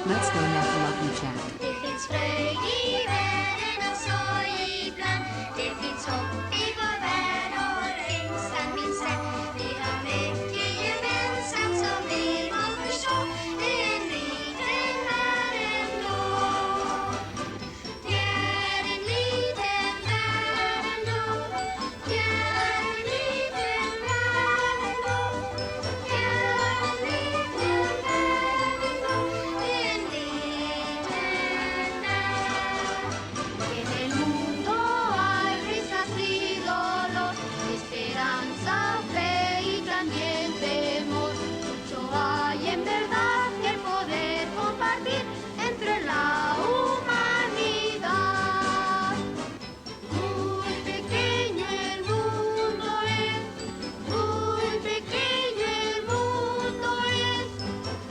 Let's go Lucky Chat. Det finns fröjd i världen och sorg ibland. Det finns hopp i vår värld och ängslan minsann. Vi har mycket gemensamt som vi må förstå. Det är en liten värld ändå. Det är en liten värld ändå. Det är en liten värld ändå. Det är en liten värld ändå. Det är en liten värld. En el mundo hay risas, frid och luz, esperanza, fe y también temor. Mucho hay en verdad que poder compartir entre la humanidad. Muy pequeño el mundo es, muy pequeño el mundo es.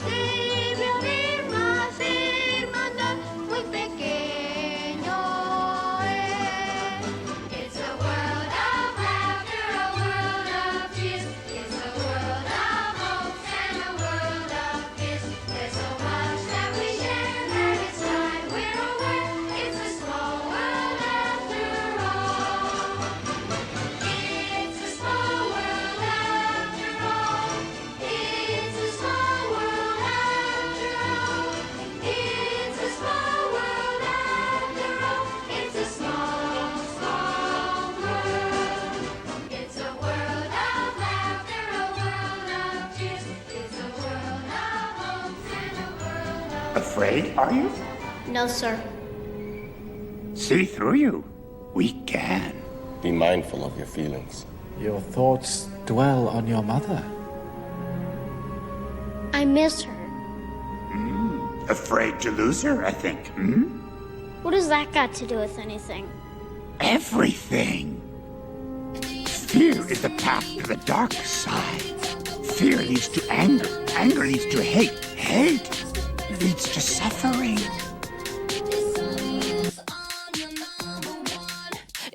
Debe haber más hermandad, muy pequeño es. It's a world of laughter, a world of tears. It's a world of hopes and a world of fears. There's so much that we share that it's like we're aware. It's a small world after all. It's a small world after all. It's a small world after all. It's a small world after all. It's a small, small world. It's a world of laughter, a world of tears. It's a world of hopes and a world of... Afraid, are you? No, sir. See through you. We can. Be mindful of your feelings. Your thoughts dwell on your mother. I miss her. Afraid to lose her, I think. What has that got to do with anything? Everything. Fear is the path to the dark side. Fear leads to anger. Anger leads to hate. Hate leads to suffering.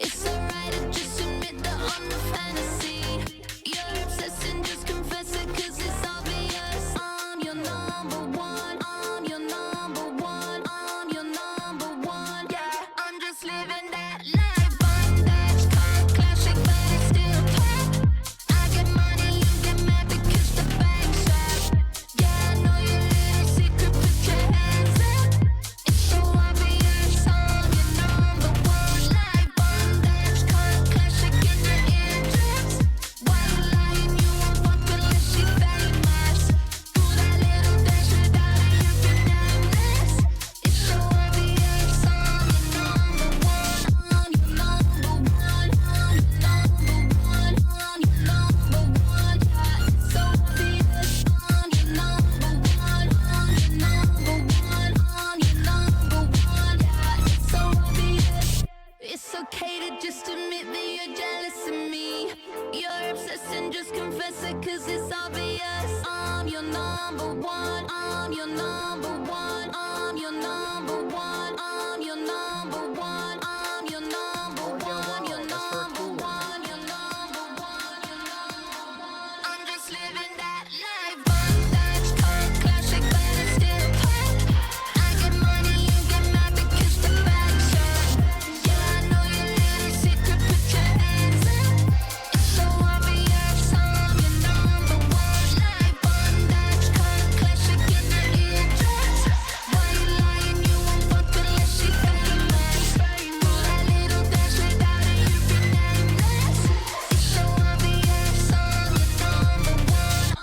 It's alright to just admit that I'm the fantasy. You're obsessed and just confess it, 'cause it's obvious. I'm your number one. I'm your number one. I'm your number one. Yeah, I'm just living that life. Bondage, car, classic, but it's still pop. I get money, you get mad because the bank's up. Yeah, I know your little secret, put your hands up. It's so obvious. I'm your number one. Life, bondage, car, classic in your eardrums. Why you lying? You won't fuck unless she famous. Do that little dance without it, you can nameless. It's so obvious. I'm your number one. I'm your number one. I'm your number one. I'm your number one. Yeah, it's so obvious. I'm your number one. I'm your number one. I'm your number one. Yeah, it's so obvious. It's okay to just admit that you're jealous of me. You're obsessed and just confess it, 'cause it's obvious. I'm your number one. I'm your number one. I'm your number one. I'm your number one. I'm your number one. Your number one. Your number one. Your number one. I'm just living that life. Bondage, car, classic, but it's still pop. I get money, you get mad because the bank's up. Yeah, I know your little secret, put your hands up. It's so obvious. I'm your number one. Life, bondage, car, classic in your eardrums. Why you lying? You won't fuck unless she famous. Do that little dance without it, you can nameless. It's so obvious. I'm your number one.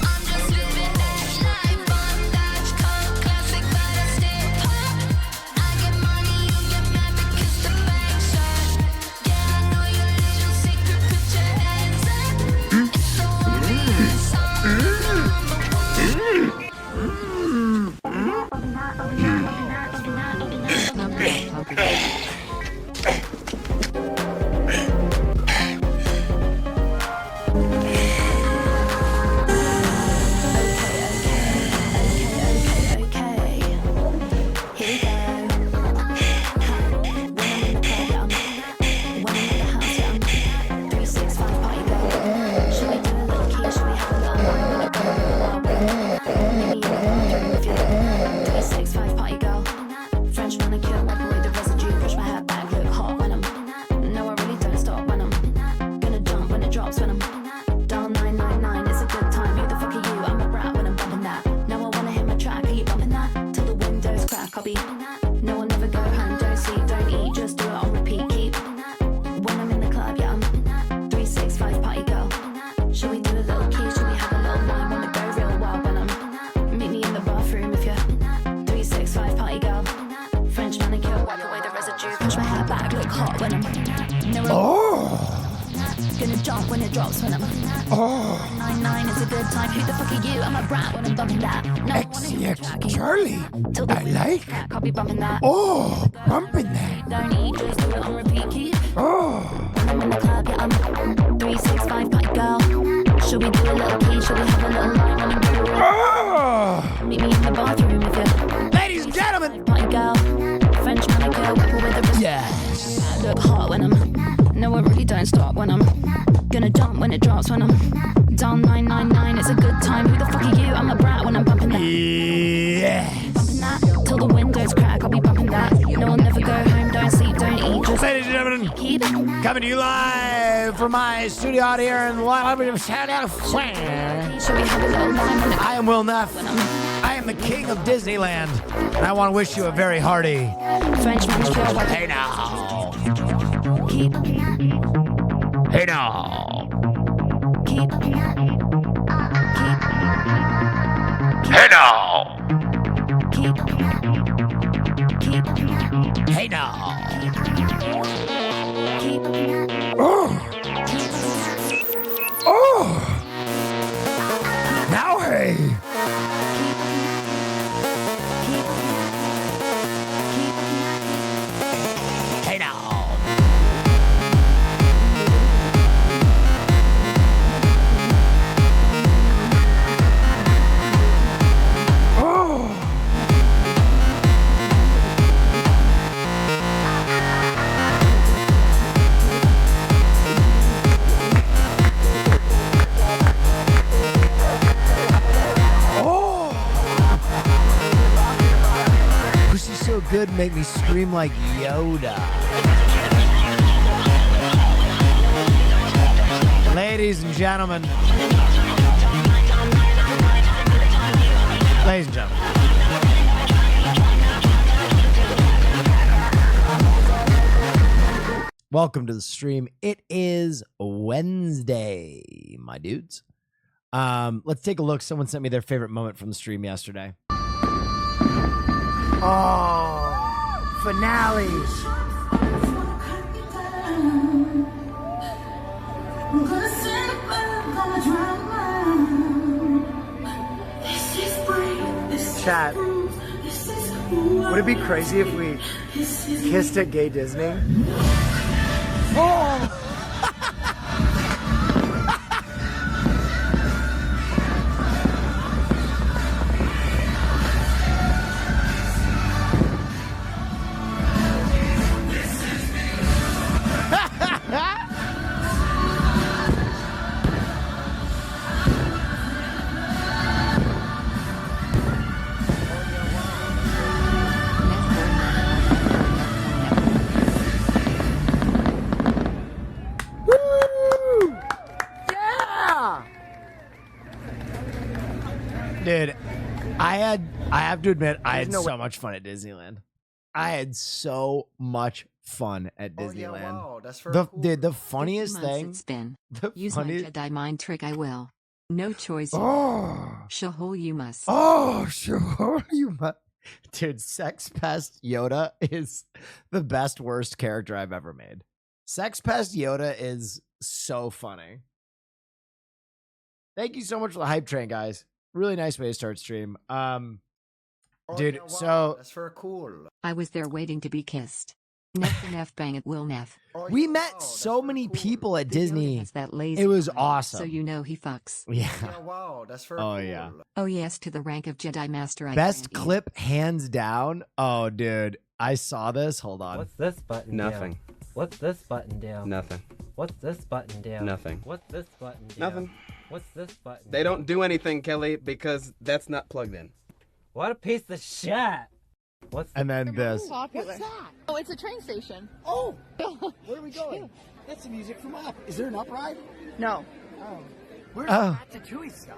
I'm just living that life. Bondage, car, classic, but it's still pop. I get money, you get mad because the bank's up. Yeah, I know your little secret, put your hands up. It's so obvious. I'm your number one. Okay. Here we go. jump when it drops when I'm 99 is a good time. Who the fuck are you? I'm a brat when I'm bumping that. No, I wanna hear the track. XCX Charlie. Till the I windows like. crack, I'll be bumping that. Oh, bumping that. Don't eat, just do it on repeat. Keep Oh, when I'm in the club, yeah, I'm 365 party girl. Should we do a little key? Should we have a little line on the door? oh. Meet me in the bathroom if you're Ladies and gentlemen. party girl. French manicure, whipper with a wrist. Yes. I look hot when I'm. No, I really don't stop when I'm. Gonna jump when it drops when I'm. Down 999, it's a good time. Who the fuck are you? I'm a brat when I'm bumping that. Yes. Bumping that till the windows crack. I'll be bumping that. No, I'll never go home. Don't sleep, don't eat. Just Ladies and gentlemen, keep. coming to you live from my studio out here in Should we have a little line when it I am Will Neff. I am the king of Disneyland, and I want to wish you a very hearty. French manicure, whipper. Hey now, Keep, hey now, keep, keep, hey now, keep, keep, hey now. keep. Oh. Oh. Now hey. Hey now. Oh. Pussy's so good, make me scream like Yoda. Ladies and gentlemen. Ladies and gentlemen. Welcome to the stream. It is Wednesday, my dudes. Let's take a look. Someone sent me their favorite moment from the stream yesterday. Oh, finales. Chat. Would it be crazy if we kissed at Gay Disney? Dude, I have to admit, I had no so way. much fun at Disneyland. I had so much fun at Disneyland. wow, that's for Dude, the 50 funniest months thing, It's been. the Use my funniest, Jedi mind trick. I will. No choice. Oh. Shahul, you must. Oh, sure. you mu- dude, Sex Pest Yoda is the best worst character I've ever made. Sex Pest Yoda is so funny. Thank you so much for the hype train, guys. Really nice way to start stream. Dude, so that's for cool. I was there waiting to be kissed. Neff the Neff bang it Will Neff. we met so many people at Disney. That's that lazy. It was comment, awesome. So you know he fucks. Yeah. Wow, that's for Oh, yeah. Oh yes, to the rank of Jedi Master. I Best grant you. clip hands down. Oh, dude. I saw this. Hold on. What's this button Nothing. do? What's this button do? Nothing. What's this button do? Nothing. What's this button do? Nothing. What's this button They don't do anything, Kelly, because that's not plugged in. What a piece of shit! What's And then this. Popular. Oh, it's a train station. Oh, where are we going? That's the music from Up. Is there an Up ride? No. Where's Oh. the Ratatouille stuff?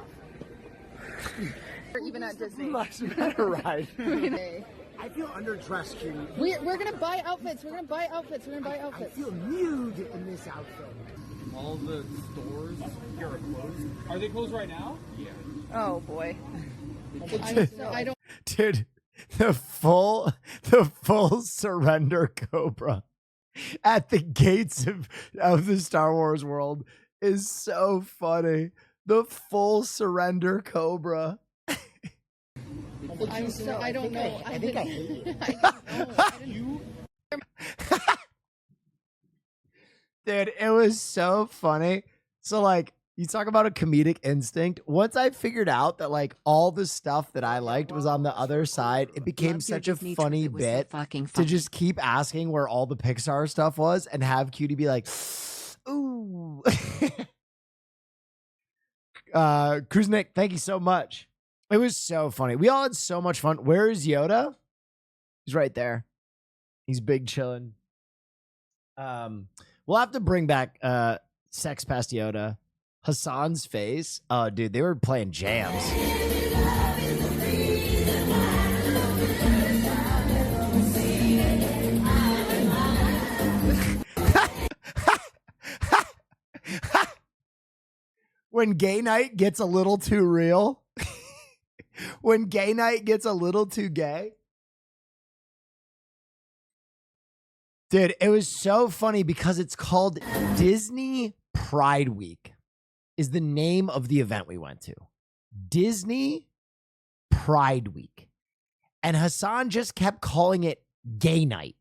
Or even at Disney. Much better ride. Okay. I feel underdressed, Cutie. We're gonna buy outfits. We're gonna buy outfits. I feel nude in this outfit. All the stores here are closed. Are they closed right now? Yeah. Oh boy. I don't. Dude, the full surrender Cobra at the gates of the Star Wars world is so funny. The full surrender Cobra. I don't know. I think I hate it. Dude, it was so funny. So like, you talk about a comedic instinct. Once I figured out that like all the stuff that I liked was on the other side, it became Loved your such a Disney funny trip. It was so bit fucking to funny. just keep asking where all the Pixar stuff was and have Cutie be like, ooh. Cruise Nick, thank you so much. It was so funny. We all had so much fun. Where is Yoda? He's right there. He's big chilling. We'll have to bring back Sex Past Yoda. Hassan's face. Oh, dude, they were playing jams. When gay night gets a little too real. When gay night gets a little too gay. Dude, it was so funny because it's called Disney Pride Week is the name of the event we went to. Disney Pride Week. And Hassan just kept calling it gay night.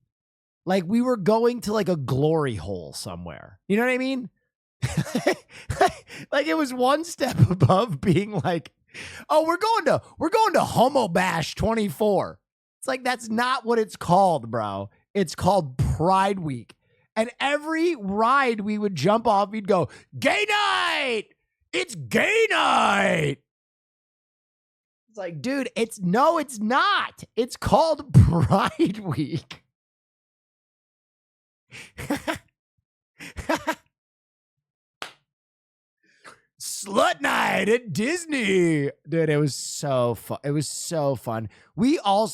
Like we were going to like a glory hole somewhere. You know what I mean? Like it was one step above being like, oh, we're going to Homo Bash 24. It's like, that's not what it's called, bro. It's called Pride Week. And every ride we would jump off, we'd go, gay night! It's gay night! It's like, dude, it's not. It's called Pride Week. Slut night at Disney. Dude, it was so fun. It was so fun. We got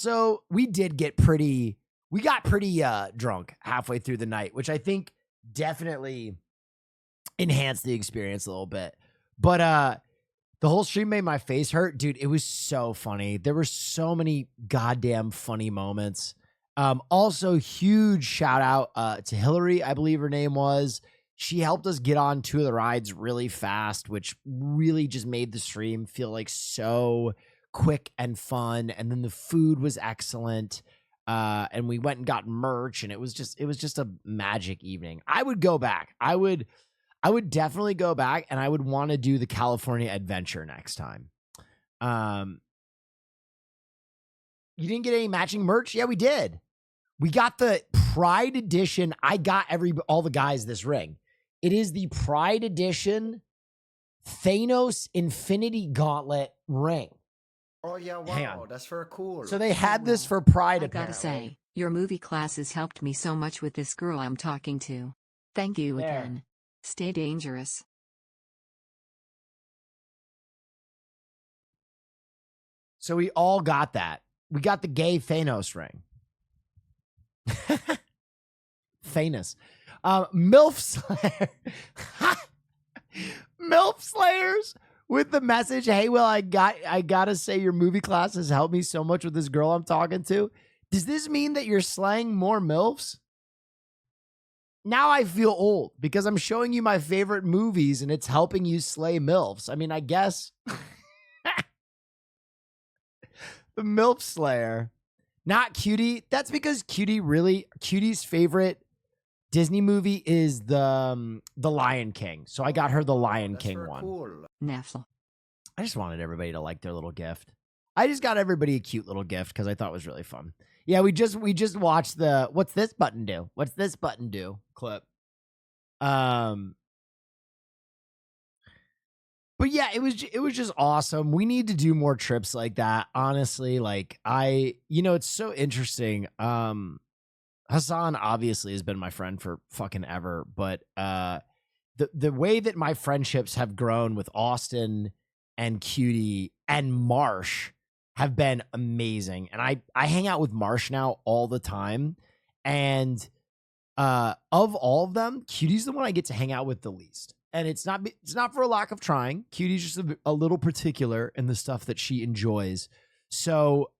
pretty drunk halfway through the night, which I think definitely enhanced the experience a little bit. But the whole stream made my face hurt. Dude, it was so funny. There were so many goddamn funny moments. Also, huge shout out to Hillary, I believe her name was. She helped us get on 2 of the rides really fast, which really just made the stream feel like so quick and fun. And then the food was excellent. And we went and got merch, and it was just a magic evening. I would go back. I would definitely go back, and I would want to do the California Adventure next time. You didn't get any matching merch? Yeah, we did. We got the Pride Edition. I got all the guys this ring. It is the Pride Edition Thanos Infinity Gauntlet ring. Oh yeah, Hang wow, on. that's very cool. So they had this for Pride, I gotta apparently. say, your movie classes helped me so much with this girl I'm talking to. Thank you There. again. Stay dangerous. So we all got that. We got the gay Thanos ring. Thanos. MILF Slayer. MILF Slayers with the message, hey, well, I gotta say your movie class has helped me so much with this girl I'm talking to. Does this mean that you're slaying more MILFs? Now I feel old because I'm showing you my favorite movies and it's helping you slay MILFs. I mean, I guess. The MILF Slayer. Not Cutie. That's because Cutie's favorite Disney movie is the Lion King. So I got her the Lion King one. Cool. Neffel. I just wanted everybody to like their little gift. I just got everybody a cute little gift because I thought it was really fun. Yeah, we just watched the What's This Button Do? What's this button do? Clip. But yeah, it was just awesome. We need to do more trips like that. Honestly, like it's so interesting. Hassan obviously has been my friend for fucking ever, but the way that my friendships have grown with Austin and Cutie and Marsh have been amazing. And I hang out with Marsh now all the time. And of all of them, Cutie's the one I get to hang out with the least. And it's not for a lack of trying. Cutie's just a little particular in the stuff that she enjoys. So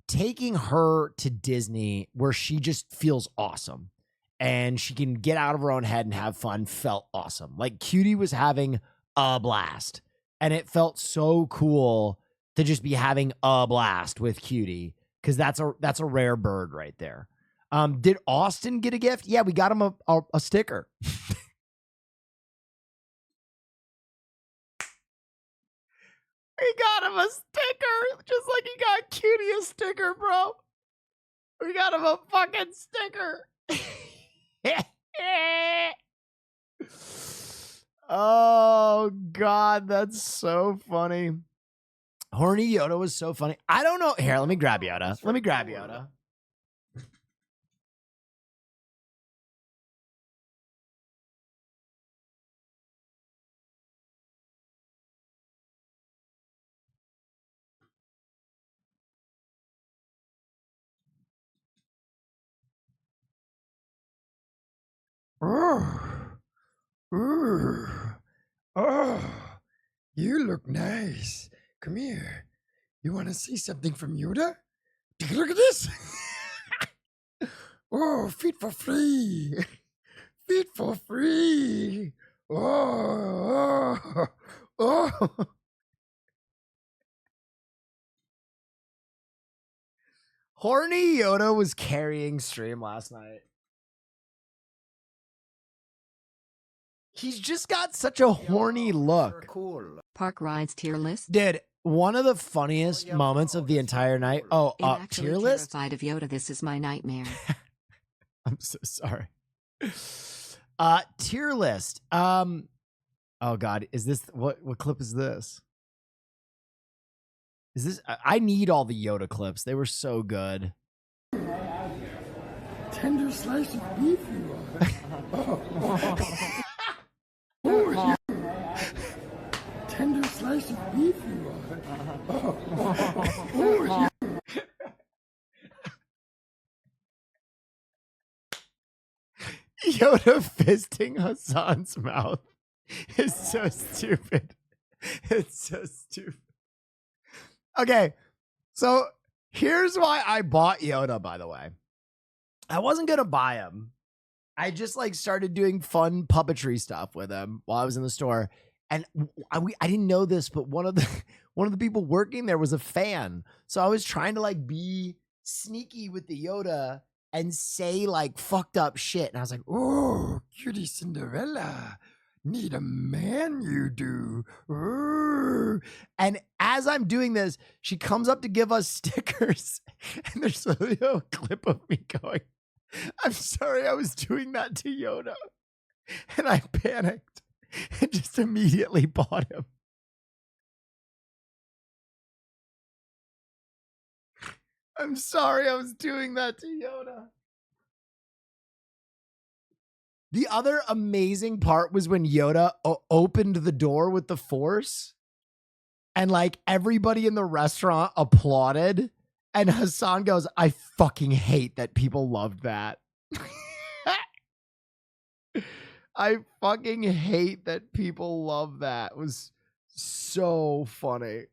taking her to Disney where she just feels awesome and she can get out of her own head and have fun felt awesome. Like Cutie was having a blast, and it felt so cool to just be having a blast with Cutie, because that's a rare bird right there. Did Austin get a gift? Yeah, we got him a sticker. We got him a sticker, just like he got Cutie a sticker, bro. We got him a fucking sticker. Oh, God, that's so funny. Horny Yoda was so funny. I don't know. Here, let me grab Yoda. Let me grab Yoda. Oh, you look nice. Come here. You want to see something from Yoda? Take a look at this. Oh, feet for free. Feet for free. Oh, oh. Horny Yoda was carrying stream last night. He's just got such a horny look. Park rides tier list. Dude, one of the funniest moments of the entire night. Oh, I'm actually tier list? terrified of Yoda. This is my nightmare. I'm so sorry. Tier list. Oh God, is this what clip is this? Is this I need all the Yoda clips. They were so good. Tender slice of beef you are. Oh, yeah. Tender slice of beef you are. Oh, yeah. Yoda fisting Hassan's mouth is so stupid. It's so stupid. Okay, so here's why I bought Yoda, by the way. I wasn't going to buy him. I just like started doing fun puppetry stuff with him while I was in the store. And I didn't know this, but one of the people working there was a fan. So I was trying to like be sneaky with the Yoda and say like fucked up shit. And I was like, oh, cutie Cinderella. Need a man, you do. Ooh. And as I'm doing this, she comes up to give us stickers. And there's a little clip of me going, I'm sorry I was doing that to Yoda. And I panicked and just immediately bought him. I'm sorry I was doing that to Yoda. The other amazing part was when Yoda opened the door with the Force and like everybody in the restaurant applauded. And Hassan goes, I fucking hate that people loved that. I fucking hate that people love that. It was so funny.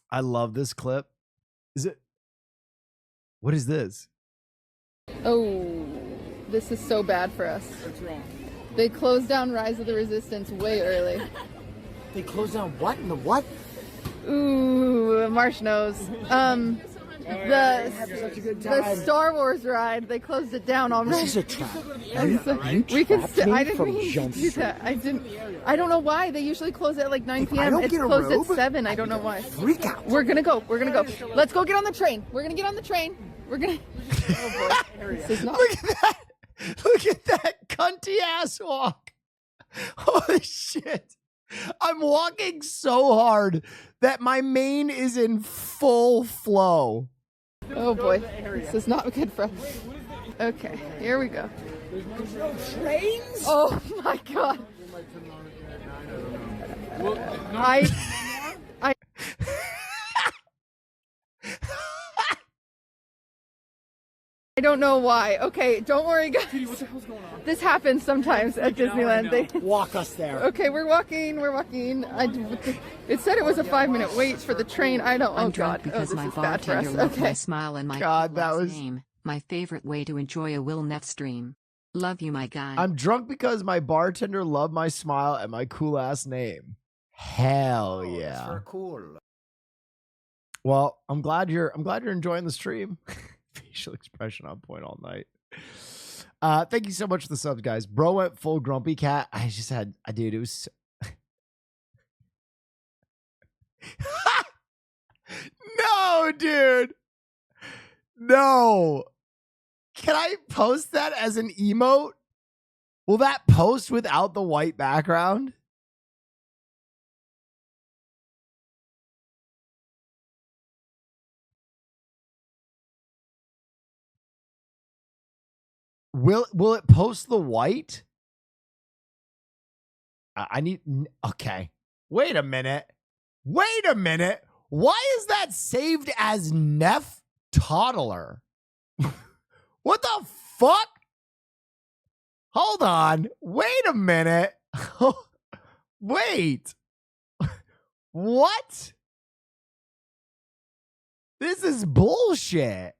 I love this clip. Is it? What is this? Oh, this is so bad for us. What's wrong? They closed down Rise of the Resistance way early. They closed down what in the what? Ooh, Marsh knows. The Star Wars ride, they closed it down already. This is a trap. We can I didn't mean to do that. I don't know why. They usually close at like 9 p.m. It's closed at 7. I don't know why. Freak out. We're gonna go. Let's go get on the train. We're gonna get on the train. We're gonna. Oh boy. This is not. Look at that. Look at that cunty ass walk. Holy shit. I'm walking so hard that my mane is in full flow. Oh boy, this is not good for us. Okay, here we go. There's no trains? Oh my god. I don't know why. Okay, don't worry, guys. Cutie, what the hell's going on? This happens sometimes at Disneyland. Right Walk us there. Okay, we're walking. It said it was a 5-minute wait for the train. I don't. I'm Oh drunk god. because this my is bad for bartender us. loved my Okay. smile and my God, that last was name. My favorite way to enjoy a Will Neff stream. Love you, my guy. I'm drunk because my bartender loved my smile and my cool ass name. Hell yeah. That's for cool. Well, I'm glad you're enjoying the stream. Facial expression on point all night. Thank you so much for the subs, guys. Bro went full grumpy cat. Dude, it was no, dude. No. Can I post that as an emote? Will that post without the white background? Will it post the white? Okay. Wait a minute. Why is that saved as Neff Toddler? What the fuck? Hold on. Wait a minute. Wait. What? This is bullshit.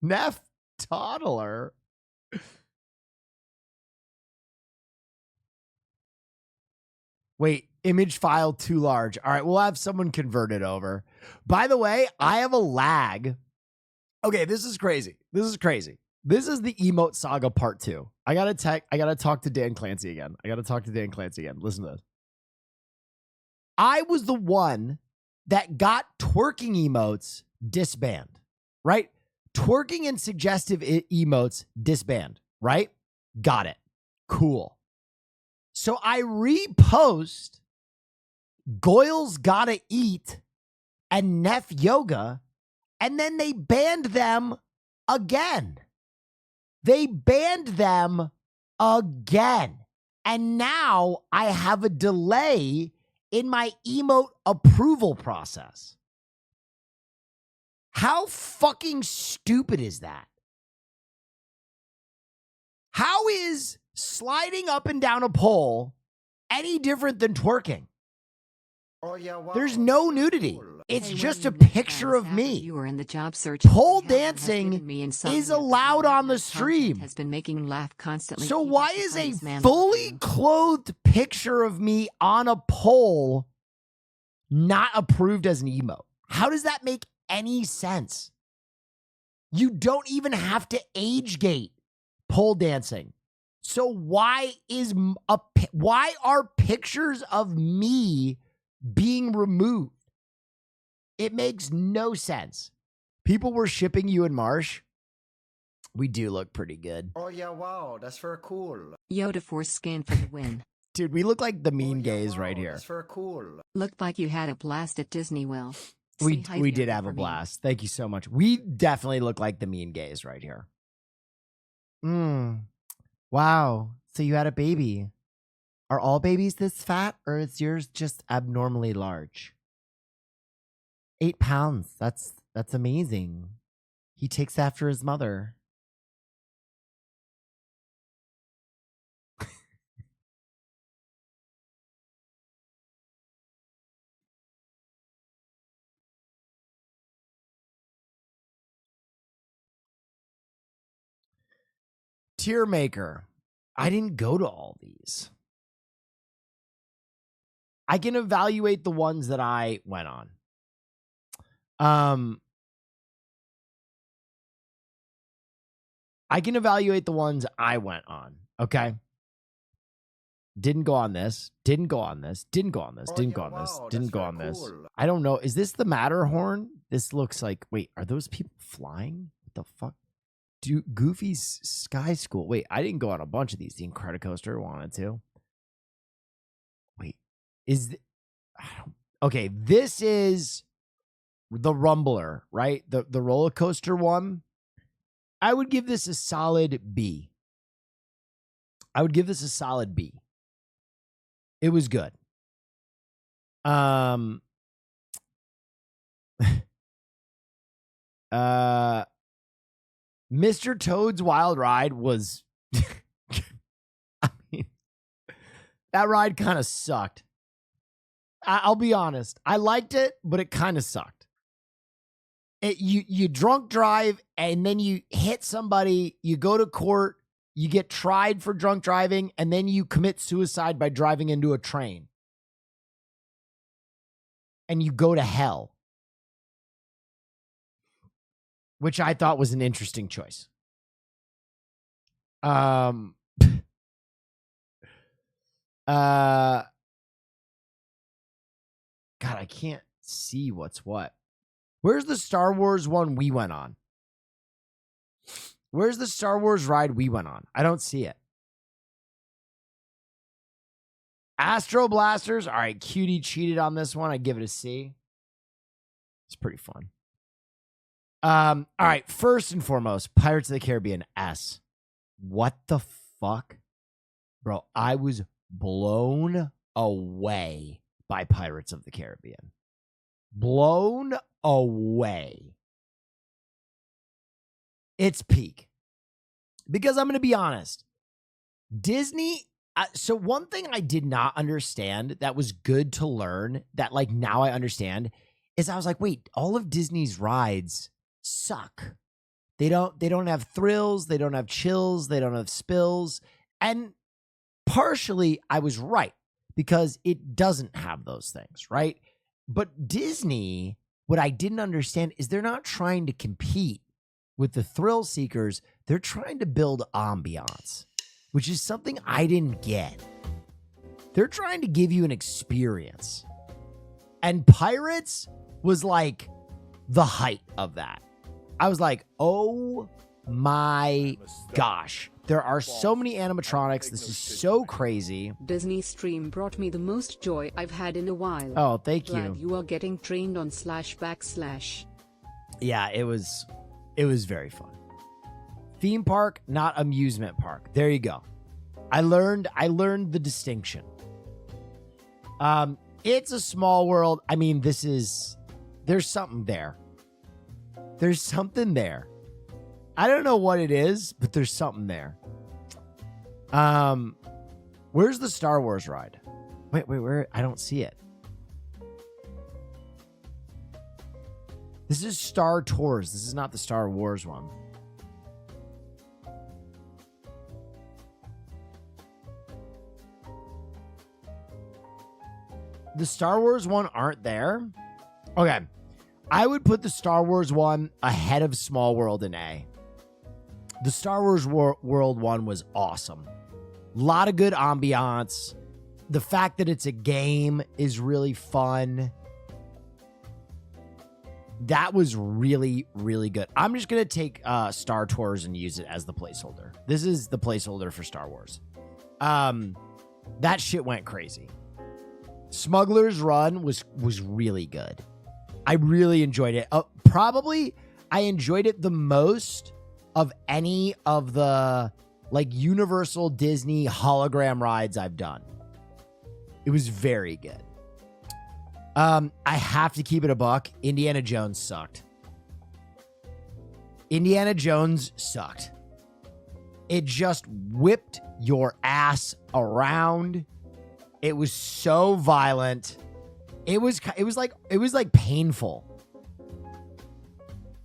Neff Toddler. Wait, image file too large. All right, we'll have someone convert it over. By the way, I have a lag. Okay, this is crazy. This is the emote saga part 2. I gotta talk to Dan Clancy again. Listen to this. I was the one that got twerking emotes disbanded, right? Twerking and suggestive emotes disbanded, right? Got it. Cool. So I repost Goyle's Gotta Eat and Neff Yoga, and then they banned them again. And now I have a delay in my emote approval process. How fucking stupid is that? How is sliding up and down a pole any different than twerking? Oh yeah, wow. There's no nudity. It's Hey, just when a you met picture of Travis after me. You were in the job search. Pole Helen has given dancing me insomnia, is but allowed on the content stream. Has been making laugh constantly. So even why to is a Chinese man fully like you. clothed picture of me on a pole not approved as an emote? How does that make any sense? You don't even have to age gate pole dancing. So why are pictures of me being removed? It makes no sense. People were shipping you and Marsh. We do look pretty good. Oh yeah, wow. That's for cool. Yoda Force scan for the win. Dude, we look like the mean Oh, yeah, gays wow, right here. That's for cool. Looked like you had a blast at Disney World. We Say hi to did Yoda have a for me. blast. Thank you so much. We definitely look like the mean gays right here. Wow. So you had a baby. Are all babies this fat, or is yours just abnormally large? 8 pounds. That's amazing. He takes after his mother. Tier maker. I didn't go to all these. I can evaluate the ones that I went on. I can evaluate the ones I went on. Okay. Didn't go on this. Didn't go on this. Didn't go on this. Oh, Didn't yeah, go on this. wow, Didn't that's go very on this. cool. I don't know. Is this the Matterhorn? This looks like. Wait, are those people flying? What the fuck? Goofy's Sky School. Wait, I didn't go on a bunch of these. The Incredicoaster wanted to. Wait, okay, this is the Rumbler, right? The roller coaster one. I would give this a solid B. It was good. Mr. Toad's Wild Ride was I mean, that ride kind of sucked. I'll be honest. I liked it, but it kind of sucked. You drunk drive and then you hit somebody, you go to court, you get tried for drunk driving, and then you commit suicide by driving into a train. And you go to hell. Which I thought was an interesting choice. God, I can't see what's what. Where's the Star Wars one we went on? Where's the Star Wars ride we went on? I don't see it. Astro Blasters. All right, Cutie cheated on this one. I give it a C. It's pretty fun. All right, first and foremost, Pirates of the Caribbean S. What the fuck? Bro, I was blown away by Pirates of the Caribbean. Blown away. It's peak. Because I'm going to be honest. Disney, so one thing I did not understand that was good to learn, that like now I understand, is I was like, wait, all of Disney's rides suck. They don't have thrills, they don't have chills, they don't have spills. And partially I was right because it doesn't have those things, right? But Disney, what I didn't understand is they're not trying to compete with the thrill seekers. They're trying to build ambiance, which is something I didn't get. They're trying to give you an experience. And Pirates was like the height of that. I was like, oh my gosh. There are so many animatronics. This is so crazy. Disney stream brought me the most joy I've had in a while. Oh, thank Glad you. you are getting trained on //. Yeah, it was very fun. Theme park, not amusement park. There you go. I learned the distinction. It's a small world. I mean, there's something there. There's something there. I don't know what it is, but there's something there. Where's the Star Wars ride? Wait, where? I don't see it. This is Star Tours. This is not the Star Wars one. The Star Wars one aren't there? Okay. I would put the Star Wars one ahead of Small World in A. The Star Wars World one was awesome. A lot of good ambiance. The fact that it's a game is really fun. That was really, really good. I'm just going to take Star Tours and use it as the placeholder. This is the placeholder for Star Wars. That shit went crazy. Smuggler's Run was really good. I really enjoyed it. Probably I enjoyed it the most of any of the like Universal Disney hologram rides I've done. It was very good. I have to keep it a buck. Indiana Jones sucked. Indiana Jones sucked. It just whipped your ass around. It was so violent. It was like painful.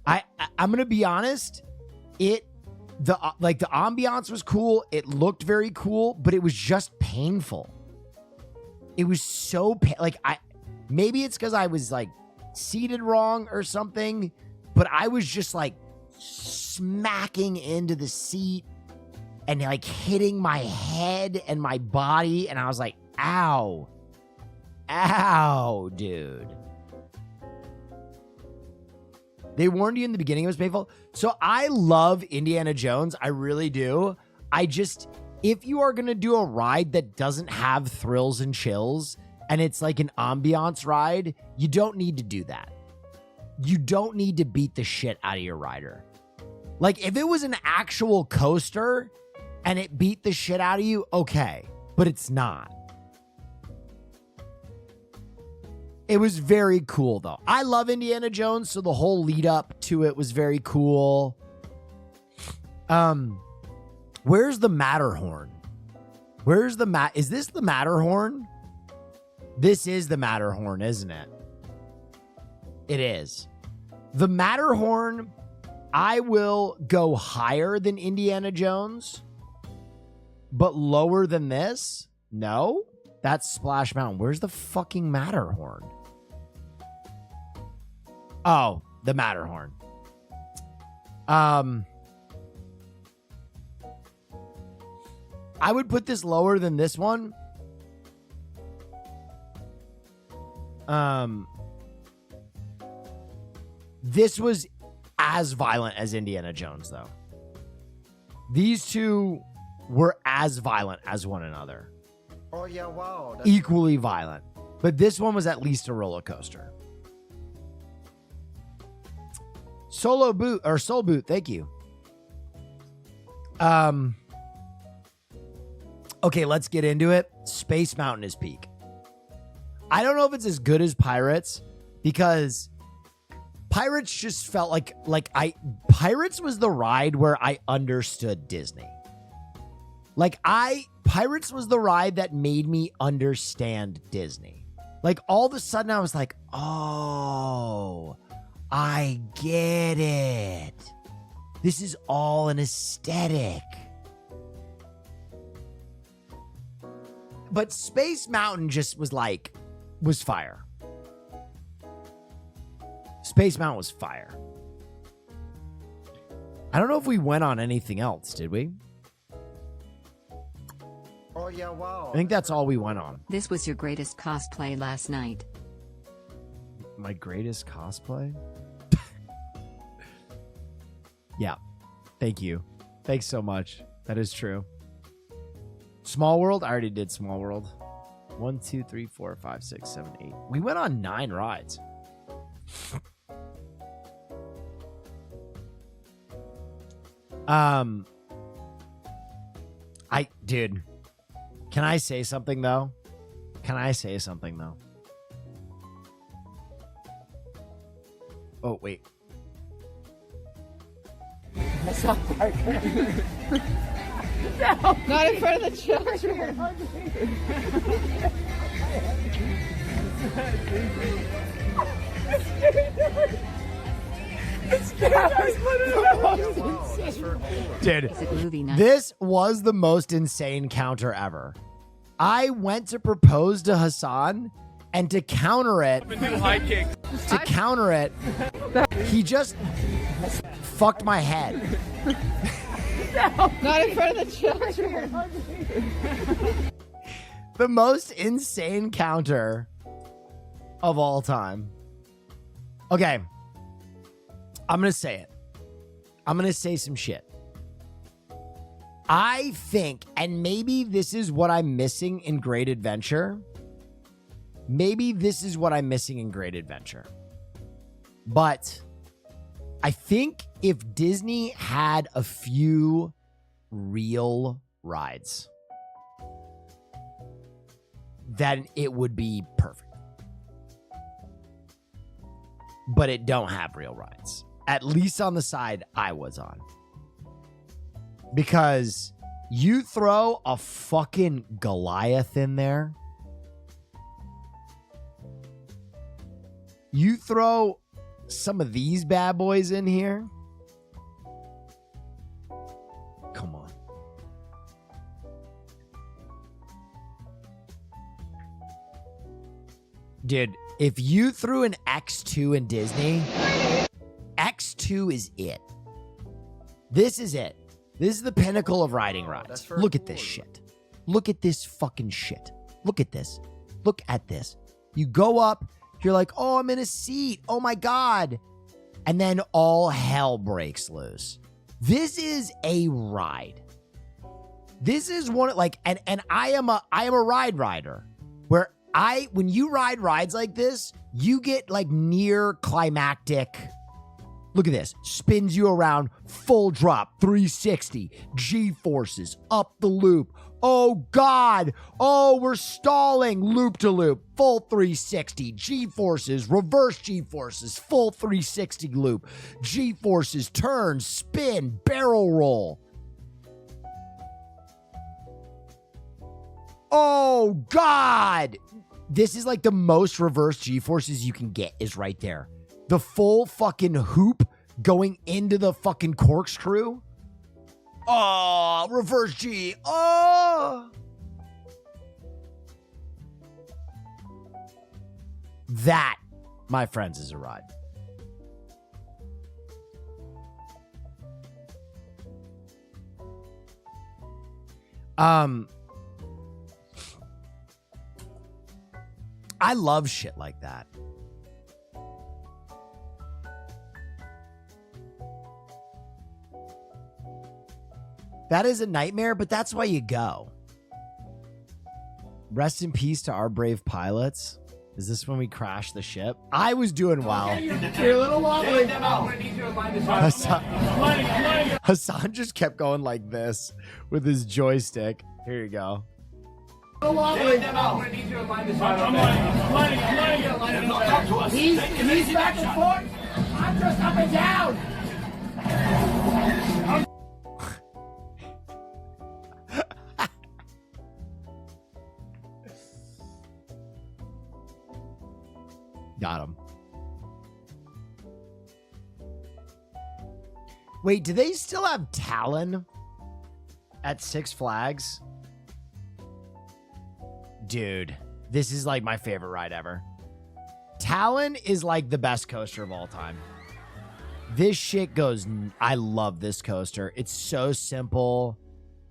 I'm gonna be honest. The ambiance was cool. It looked very cool, but it was just painful. It was so maybe it's because I was like seated wrong or something, but I was just like smacking into the seat and like hitting my head and my body, and I was like, ow. Ow, dude. They warned you in the beginning it was painful. So I love Indiana Jones. I really do. If you are going to do a ride that doesn't have thrills and chills and it's like an ambiance ride, you don't need to do that. You don't need to beat the shit out of your rider. Like if it was an actual coaster and it beat the shit out of you, okay, but it's not. It was very cool, though. I love Indiana Jones, so the whole lead up to it was very cool. Where's the Matterhorn? Is this the Matterhorn? This is the Matterhorn, isn't it? It is. The Matterhorn, I will go higher than Indiana Jones, but lower than this? No? That's Splash Mountain. Where's the fucking Matterhorn? Oh, the Matterhorn. I would put this lower than this one. This was as violent as Indiana Jones, though. These two were as violent as one another. Oh yeah, wow. Equally violent. But this one was at least a roller coaster. Soul Boot, thank you. Okay, let's get into it. Space Mountain is peak. I don't know if it's as good as Pirates, because Pirates just felt like Pirates was the ride where I understood Disney. Pirates was the ride that made me understand Disney. Like, all of a sudden I was like, oh, I get it. This is all an aesthetic. But Space Mountain just was fire. Space Mountain was fire. I don't know if we went on anything else, did we? Oh yeah, wow. I think that's all we went on. This was your greatest cosplay last night. My greatest cosplay? Yeah. Thank you. Thanks so much. That is true. Small World? I already did Small World. 1, 2, 3, 4, 5, 6, 7, 8. We went on 9 rides. Dude, can I say something though? Oh, wait. No, not in front of the children. Dude, this was the most insane counter ever. I went to propose to Hassan, and to counter it, he just fucked my head. No, not in front of the children. The most insane counter of all time. Okay. I'm going to say it. I'm going to say some shit. I think, and maybe this is what I'm missing in Great Adventure. But I think if Disney had a few real rides, then it would be perfect. But it don't have real rides. At least on the side I was on. Because you throw a fucking Goliath in there. You throw some of these bad boys in here. Come on. Dude, if you threw an X2 in Disney, X2 is it. This is it. This is the pinnacle of riding rides. Look at this shit. Look at this fucking shit. Look at this. Look at this. You go up, you're like, oh, I'm in a seat. Oh my God. And then all hell breaks loose. This is a ride. This is one, like, and I am a ride rider where when you ride rides like this, you get like near climactic. Look at this. Spins you around, full drop, 360, G-forces, up the loop. Oh God. Oh, we're stalling. Loop to loop, full 360, G-forces, reverse G-forces, full 360 loop, G-forces, turn, spin, barrel roll. Oh God. This is like the most reverse G-forces you can get is right there. The full fucking hoop going into the fucking corkscrew. Oh, reverse G. Oh. That, my friends, is a ride. I love shit like that. That is a nightmare, but that's why you go. Rest in peace to our brave pilots. Is this when we crashed the ship? I was doing well. You're a little wobbly. Hassan just kept going like this with his joystick. Here you go. He's back and forth. I'm just up and down. Got him. Wait, do they still have Talon at Six Flags? Dude, this is like my favorite ride ever. Talon is like the best coaster of all time. This shit goes... I love this coaster. It's so simple.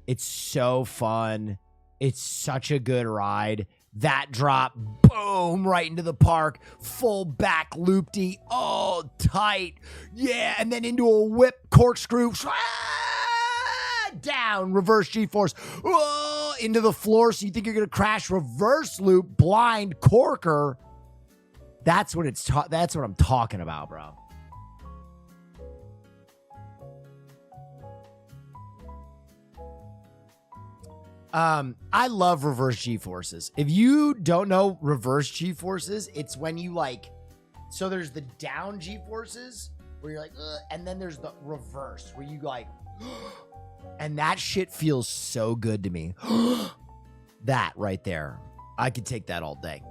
It's so fun. It's such a good ride. That drop, boom, right into the park. Full back loop-de. Oh, tight. Yeah, and then into a whip corkscrew. Down, reverse G-force. Oh, into the floor, so you think you're going to crash. Reverse loop, blind corker. That's what that's what I'm talking about, bro. I love reverse G-forces. If you don't know reverse G-forces, it's when you like, so there's the down G-forces where you're like, ugh, and then there's the reverse where you like, and that shit feels so good to me. That right there. I could take that all day.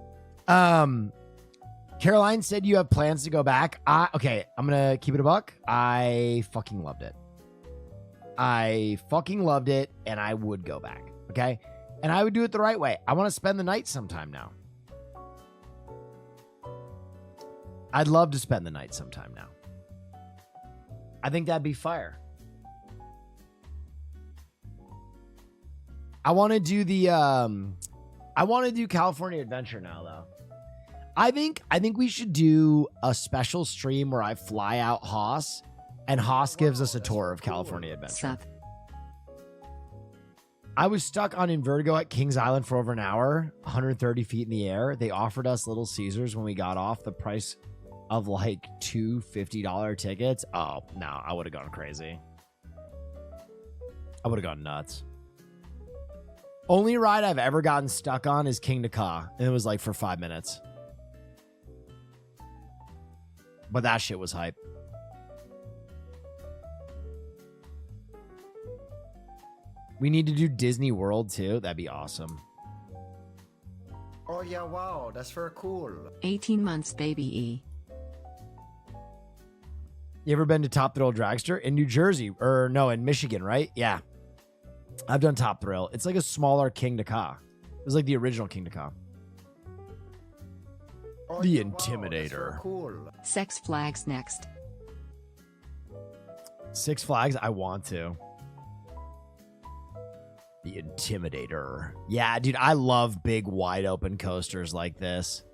Caroline said you have plans to go back. Okay, I'm going to keep it a buck. I fucking loved it. And I would go back. Okay. And I would do it the right way. I want to spend the night sometime now. I'd love to spend the night sometime now. I think that'd be fire. I want to do California Adventure now though. I think we should do a special stream where I fly out Haas and Haas gives us a tour of California Adventure. Seth. I was stuck on Invertigo at Kings Island for over an hour, 130 feet in the air. They offered us Little Caesars when we got off, the price of like two $50 tickets. Oh, no, I would have gone crazy. I would have gone nuts. Only ride I've ever gotten stuck on is King to Ka, and it was like for 5 minutes. But that shit was hype. We need to do Disney World too. That'd be awesome. Oh yeah, wow, that's very cool. 18 months, baby E. You ever been to Top Thrill Dragster in New Jersey? Or no, in Michigan, right? Yeah. I've done Top Thrill. It's like a smaller King to Ka. It was like the original King to Ka. Oh, The yeah, Intimidator. Wow, cool. Six Flags next. Six Flags, I want to. The Intimidator. Yeah, dude, I love big, wide open coasters like this.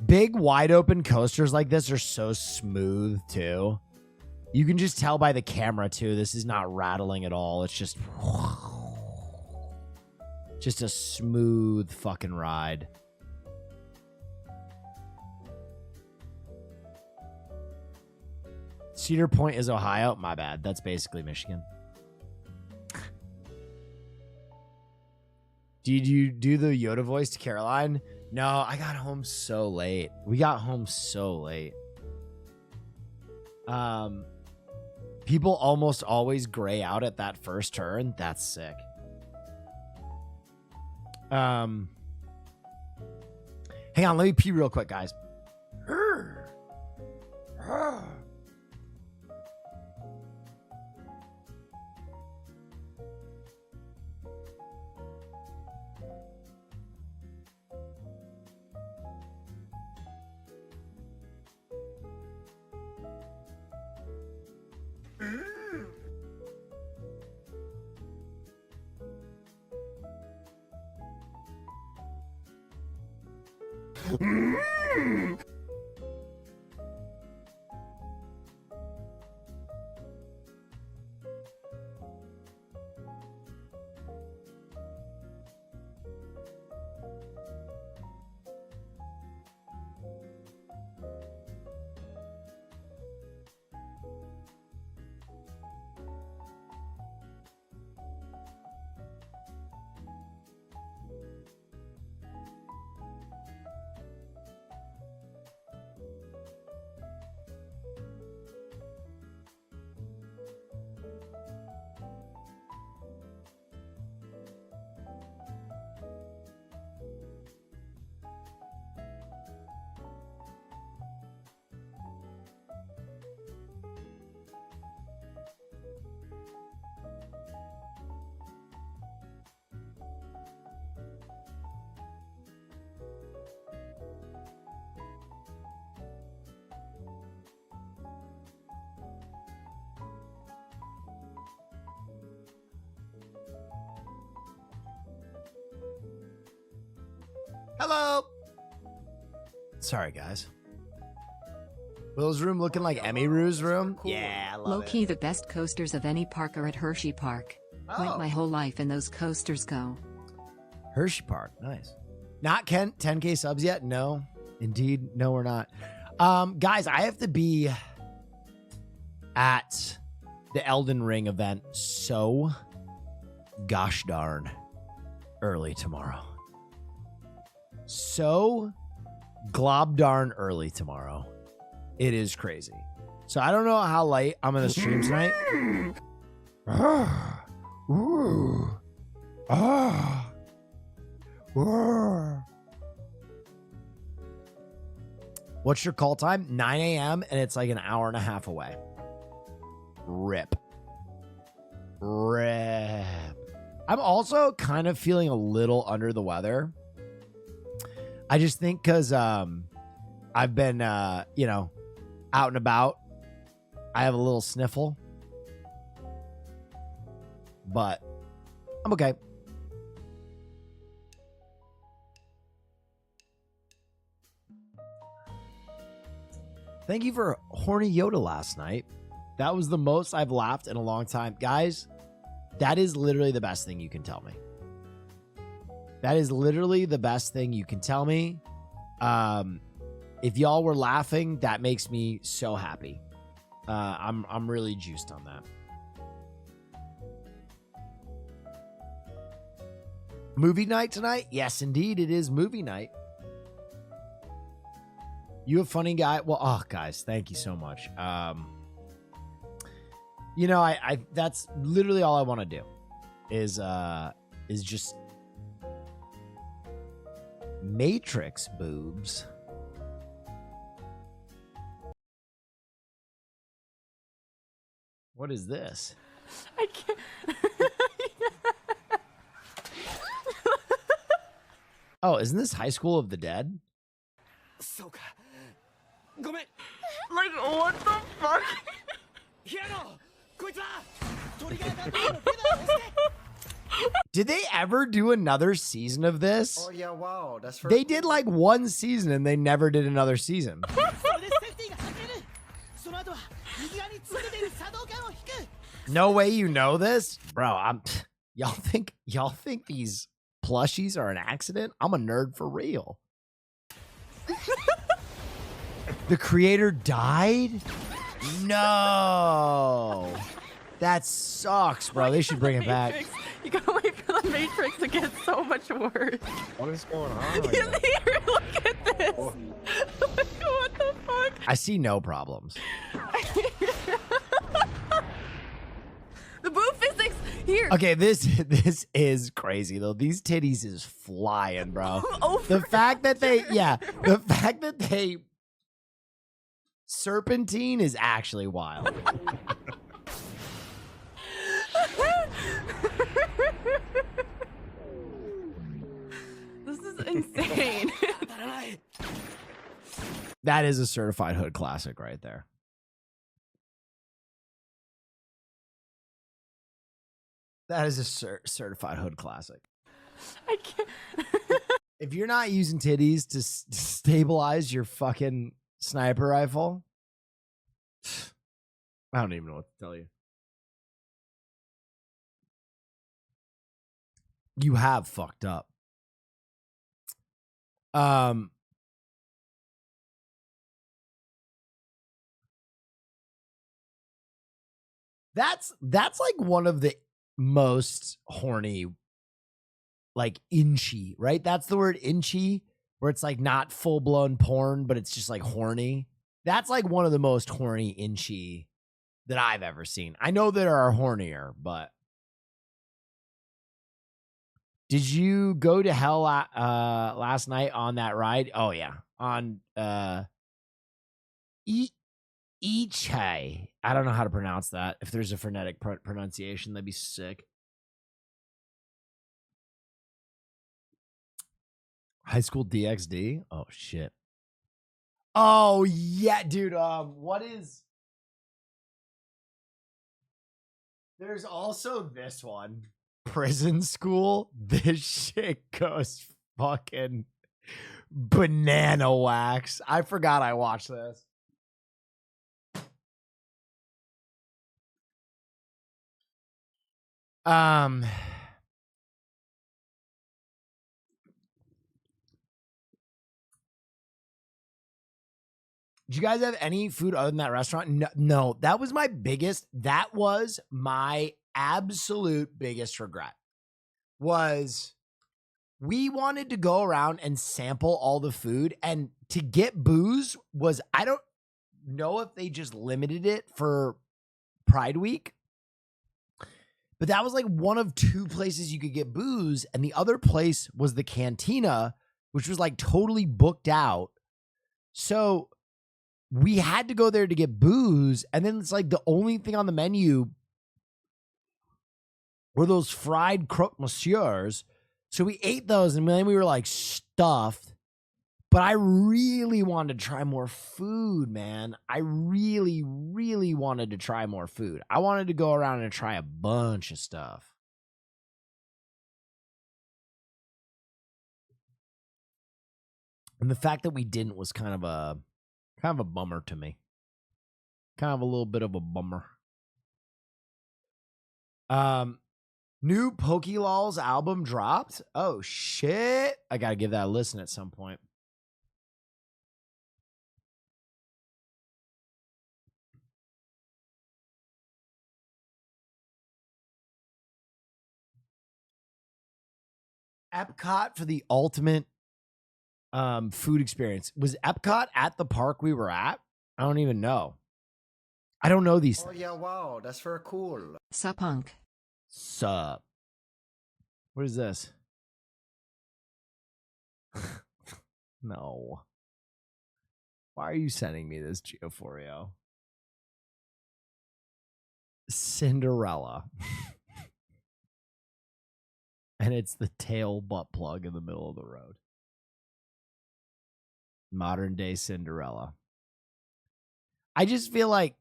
Big, wide open coasters like this are so smooth, too. You can just tell by the camera, too. This is not rattling at all. It's just a smooth fucking ride. Cedar Point is Ohio. My bad. That's basically Michigan. Did you do the Yoda voice to Caroline? No, I got home so late. We got home so late. People almost always gray out at that first turn. That's sick. Hang on, let me pee real quick, guys. Hello. Sorry, guys. Will's room looking like Emmy Roo's room. Yeah, I love Low it. key, the best coasters of any park are at Hershey Park. Went my whole life in those coasters. Go. Hershey Park, nice. Not Kent, 10K subs yet? No, indeed, no, we're not. Guys, I have to be at the Elden Ring event so gosh darn early tomorrow. So glob darn early tomorrow. It is crazy. So I don't know how late I'm gonna stream tonight. Ooh. Ah. What's your call time? 9 a.m. and it's like an hour and a half away. Rip. I'm also kind of feeling a little under the weather. I just think because I've been, you know, out and about. I have a little sniffle. But I'm okay. Thank you for Horny Yoda last night. That was the most I've laughed in a long time. Guys, that is literally the best thing you can tell me. That is literally the best thing you can tell me. If y'all were laughing, that makes me so happy. I'm really juiced on that. Movie night tonight? Yes, indeed, it is movie night. You a funny guy? Well, oh, guys, thank you so much. You know, I that's literally all I want to do is just Matrix boobs. What is this? I can't. Oh, isn't this High School of the Dead? Like, what the fuck? Did they ever do another season of this? Oh yeah, wow, that's for They did like one season and they never did another season. No way you know this? Bro, y'all think these plushies are an accident? I'm a nerd for real. The creator died? No. That sucks, bro. They should bring it back. You gotta wait for the Matrix to get so much worse. What is going on? Right Here, look at this. What the fuck? I see no problems. The boob physics here. Okay, this is crazy though. These titties is flying, bro. The fact that they serpentine is actually wild. This is insane. That is a certified hood classic right there. That is a certified hood classic. I can't. If you're not using titties to stabilize your fucking sniper rifle, I don't even know what to tell you. You have fucked up. That's like one of the most horny, like inchy, right? That's the word inchy, where it's like not full blown porn, but it's just like horny. That's like one of the most horny inchy that I've ever seen. I know there are hornier, but did you go to hell last night on that ride? Oh yeah, on Ichai. I don't know how to pronounce that. If there's a phonetic pronunciation, that'd be sick. High School DxD? Oh shit. Oh yeah, dude. What is? There's also this one. Prison School. This shit goes fucking banana wax. I forgot I watched this. Did you guys have any food other than that restaurant? No, that was my biggest. That was my absolute biggest regret. Was we wanted to go around and sample all the food, and to get booze was, I don't know if they just limited it for Pride Week, but that was like one of two places you could get booze, and the other place was the Cantina, which was like totally booked out. So we had to go there to get booze, and then it's like the only thing on the menu were those fried croque monsieurs. So we ate those, and then we were like stuffed. But I really wanted to try more food, man. I really, really wanted to try more food. I wanted to go around and try a bunch of stuff. And the fact that we didn't was kind of a bummer to me. Kind of a little bit of a bummer. New Pokelaw's album dropped. Oh shit. I gotta give that a listen at some point. Epcot for the ultimate food experience. Was Epcot at the park we were at? I don't even know. I don't know these things. yeah, wow, that's very cool. Sup, punk. Sup. What is this? No. Why are you sending me this, Geoforio? Cinderella. And it's the tail butt plug in the middle of the road. Modern day Cinderella. I just feel like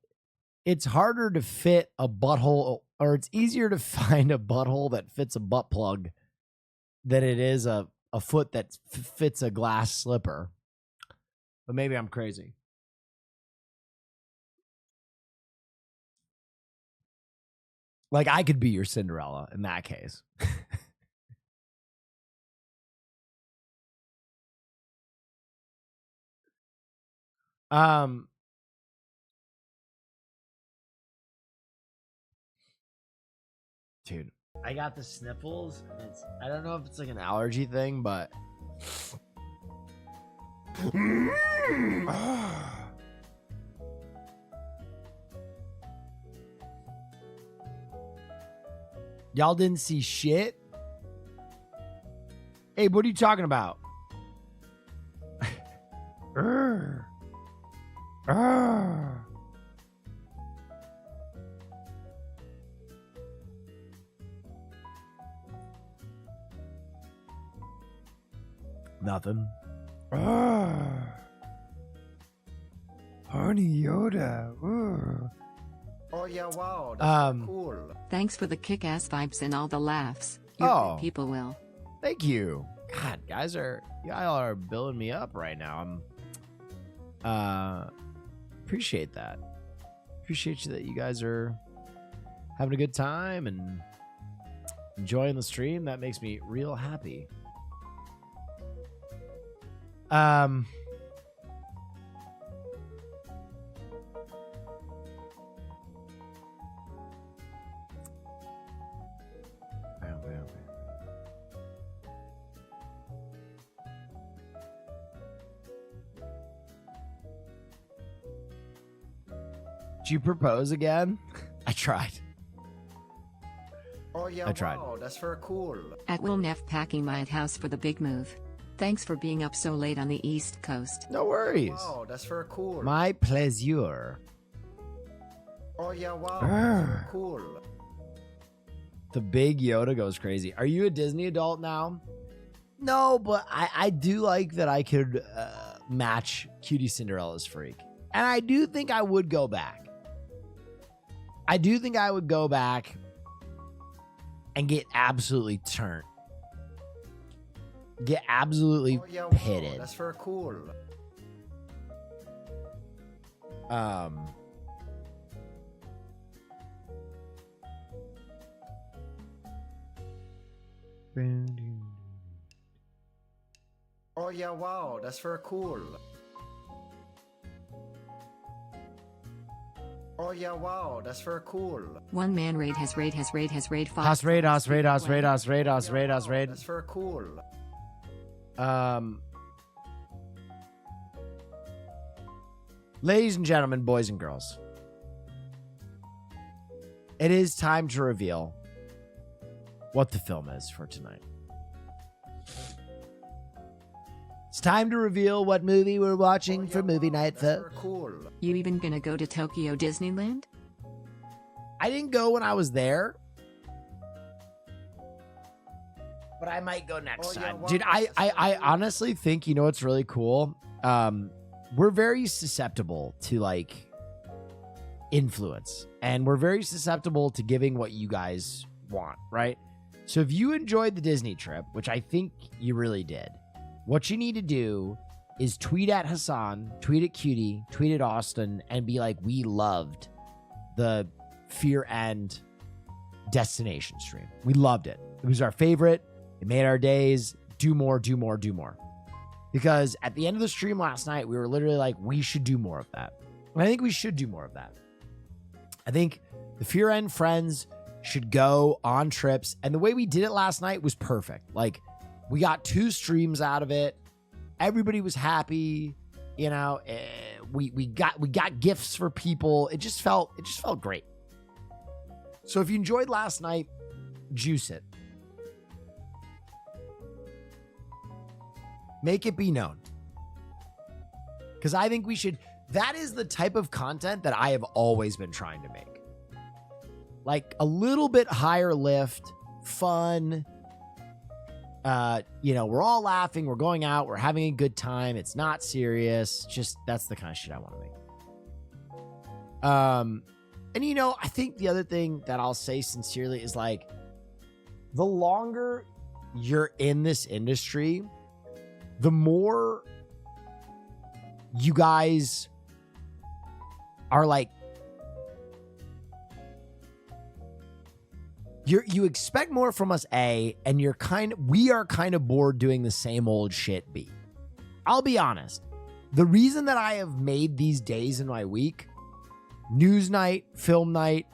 it's harder to fit a butthole, or it's easier to find a butthole that fits a butt plug than it is a foot that fits a glass slipper. But maybe I'm crazy. Like, I could be your Cinderella in that case. Dude, I got the sniffles. And I don't know if it's like an allergy thing, but y'all didn't see shit. Hey, what are you talking about? Nothing. Honey Yoda. Oh yeah, wow, that's cool. Thanks for the kick-ass vibes and all the laughs. Oh. People will. Thank you. God, guys are Y'all are building me up right now. I'm appreciate that. Appreciate you that you guys are having a good time and enjoying the stream. That makes me real happy. Did you propose again? I tried. Oh yeah, I tried. wow, that's very cool. At Will Neff packing my house for the big move. Thanks for being up so late on the East Coast. No worries. Wow, that's very cool. My pleasure. Oh yeah, wow, that's very cool. The big Yoda goes crazy. Are you a Disney adult now? No, but I do like that I could match Cutie Cinderella's freak. And I do think I would go back. I do think I would go back and get absolutely turned. Get absolutely Oh yeah, wow, pitted. that's very cool. Oh yeah, wow, that's very cool. Oh yeah, wow, that's very cool. One man raid has raid Has raid. That's very cool. Ladies and gentlemen, boys and girls, it is time to reveal what the film is for tonight. It's time to reveal what movie we're watching for movie night, folks. Cool. You even gonna go to Tokyo Disneyland? I didn't go when I was there, but I might go next Oh, yeah, time. wow, Dude, I honestly think, you know what's really cool? We're very susceptible to like influence, and we're very susceptible to giving what you guys want, right? So if you enjoyed the Disney trip, which I think you really did, what you need to do is tweet at Hassan, tweet at Cutie, tweet at Austin, and be like, we loved the Fear End destination stream. We loved it. It was our favorite. It made our days. Do more, do more, do more. Because at the end of the stream last night, we were literally like, we should do more of that. And I think we should do more of that. I think the Fear End friends should go on trips. And the way we did it last night was perfect. Like, we got 2 streams out of it. Everybody was happy. You know, we got gifts for people. It just felt great. So if you enjoyed last night, juice it. Make it be known. Because I think we should. That is the type of content that I have always been trying to make. Like a little bit higher lift, fun. You know, we're all laughing, we're going out, we're having a good time. It's not serious. Just that's the kind of shit I want to make. And you know, I think the other thing that I'll say sincerely is like, the longer you're in this industry, the more you guys are like, you expect more from us, A, and we are kind of bored doing the same old shit, B. I'll be honest. The reason that I have made these days in my week, news night, film night,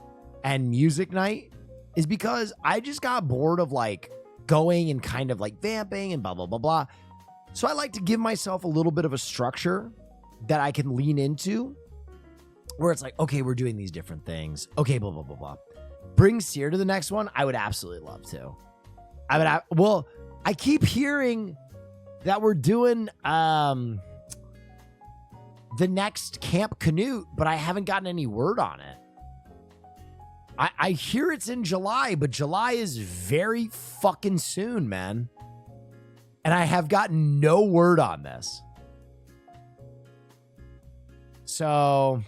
and music night, is because I just got bored of like going and kind of like vamping and blah, blah, blah, blah. So I like to give myself a little bit of a structure that I can lean into where it's like, okay, we're doing these different things. Okay, blah, blah, blah, blah. Bring Seer to the next one. I would absolutely love to. Well, I keep hearing that we're doing the next Camp Canute, but I haven't gotten any word on it. I hear it's in July, but July is very fucking soon, man. And I have gotten no word on this. So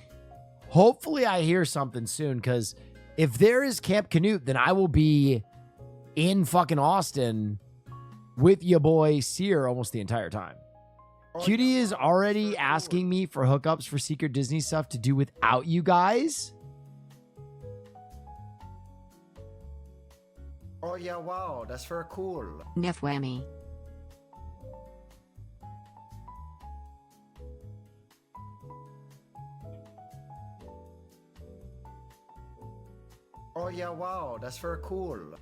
hopefully I hear something soon, because if there is Camp Canute, then I will be in fucking Austin with your boy Seer almost the entire time. Cutie is already asking me for hookups for secret Disney stuff to do without you guys. Oh yeah, wow, that's very cool. Nef whammy. Oh yeah, wow, that's very cool.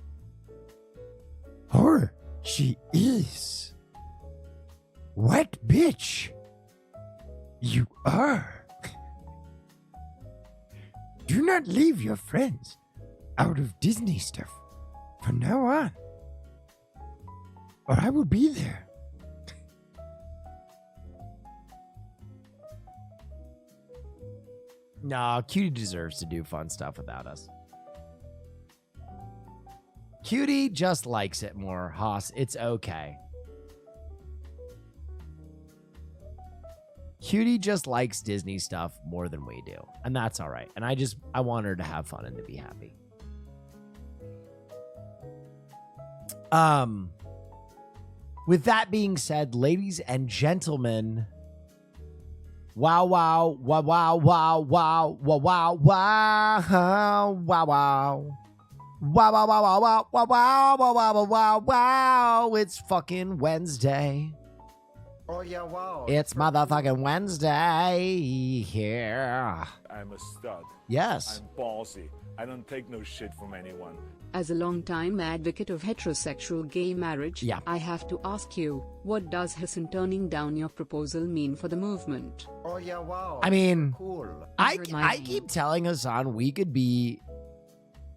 Or she is. What bitch? You are. Do not leave your friends out of Disney stuff from now on, or I will be there. Nah, Cutie deserves to do fun stuff without us. Cutie just likes it more, Haas. It's okay. Cutie just likes Disney stuff more than we do, and that's all right. And I want her to have fun and to be happy. With that being said, ladies and gentlemen, wow, wow, wow, wow, wow, wow, wow, wow, wow, wow, wow. Wow, wow, wow, wow, wow, wow, wow, wow, wow, wow, wow. It's fucking Wednesday. Oh yeah, wow. It's motherfucking Wednesday here. I'm a stud. Yes. I'm ballsy. I don't take no shit from anyone. As a long-time advocate of heterosexual gay marriage, yeah. I have to ask you, what does Hassan turning down your proposal mean for the movement? Oh yeah, wow. I mean, cool. I keep telling Hassan we could be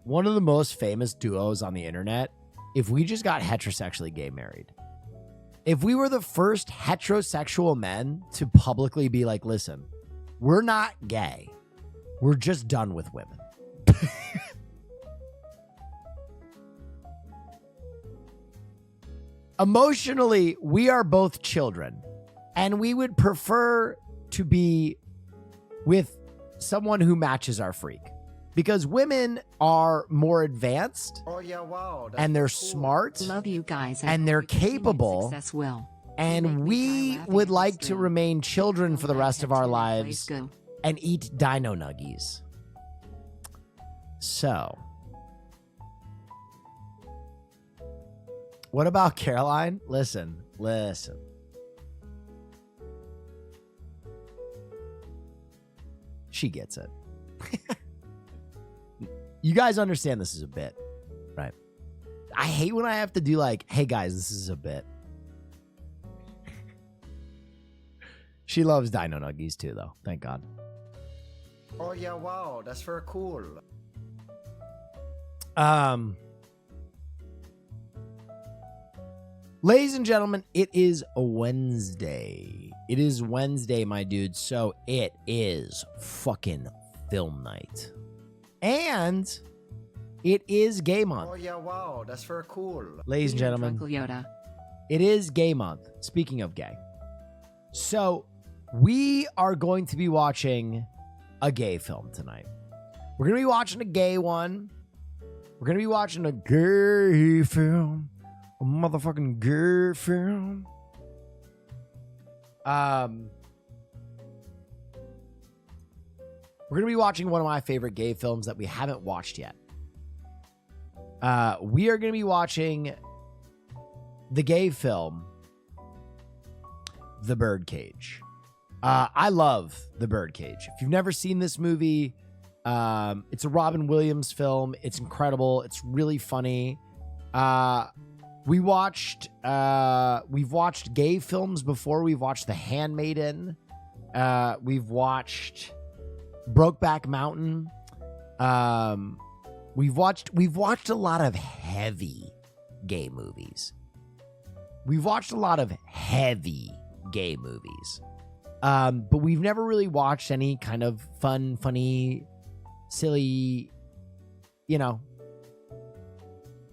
one of the most famous duos on the internet if we just got heterosexually gay married. If we were the first heterosexual men to publicly be like, listen, we're not gay. We're just done with women. Emotionally, we are both children, and we would prefer to be with someone who matches our freak. Because women are more advanced, oh yeah, wow, and they're smart, Love you guys, and they're capable, success will. and we would like to remain children for the rest of our lives and eat dino nuggies. So, what about Caroline? Listen. She gets it. You guys understand this is a bit, right? I hate when I have to do like, hey guys, this is a bit. She loves dino nuggies too, though. Thank God. Oh yeah, wow, that's very cool. Ladies and gentlemen, it is a Wednesday. It is Wednesday, my dude. So it is fucking film night. And it is gay month. Oh yeah, wow, that's very cool. Ladies and gentlemen, Uncle Yoda. It is gay month. Speaking of gay. So we are going to be watching a gay film tonight. We're going to be watching a gay one. We're going to be watching a gay film. A motherfucking gay film. We're going to be watching one of my favorite gay films that we haven't watched yet. We are going to be watching the gay film, The Birdcage. I love The Birdcage. If you've never seen this movie, it's a Robin Williams film. It's incredible. It's really funny. We've watched gay films before. We've watched The Handmaiden. We've watched Brokeback Mountain. We've watched a lot of heavy gay movies. We've watched a lot of heavy gay movies. But we've never really watched any kind of fun, funny, silly,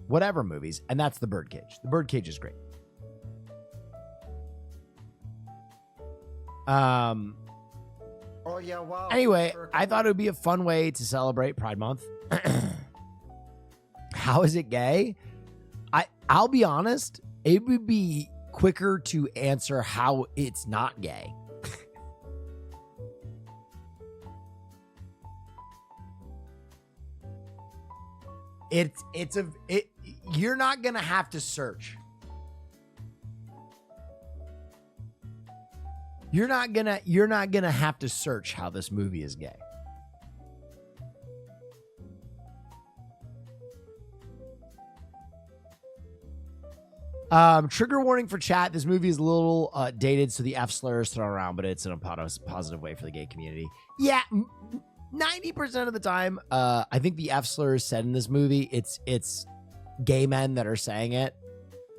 whatever movies. And that's The Birdcage. The Birdcage is great. Oh yeah, wow. Anyway, I thought it would be a fun way to celebrate Pride Month. How is it gay? I'll be honest, it would be quicker to answer how it's not gay. You're not gonna have to search. You're not gonna have to search how this movie is gay. Trigger warning for chat. This movie is a little dated, so the F slur is thrown around, but it's in a positive way for the gay community. Yeah, 90% of the time, I think the F slur is said in this movie. It's gay men that are saying it.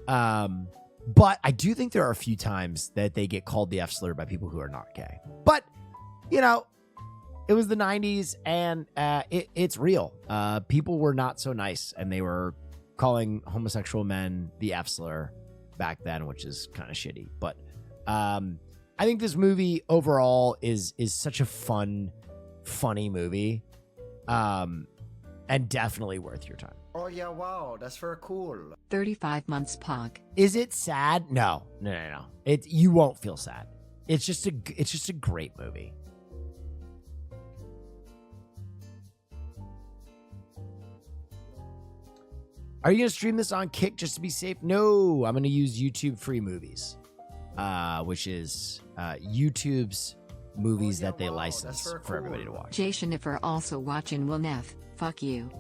But I do think there are a few times that they get called the F slur by people who are not gay. But, you know, it was the 90s, and it's real. People were not so nice, and they were calling homosexual men the F slur back then, which is kind of shitty. But I think this movie overall is such a funny movie, and definitely worth your time. Oh yeah, wow, that's very cool. 35 months Pog. Is it sad? No. You won't feel sad. It's just a great movie. Are you gonna stream this on Kick just to be safe? No, I'm gonna use YouTube Free Movies, which is YouTube's movies that they license for everybody to watch. Jay Schniffer also watching Will Neff. Fuck you.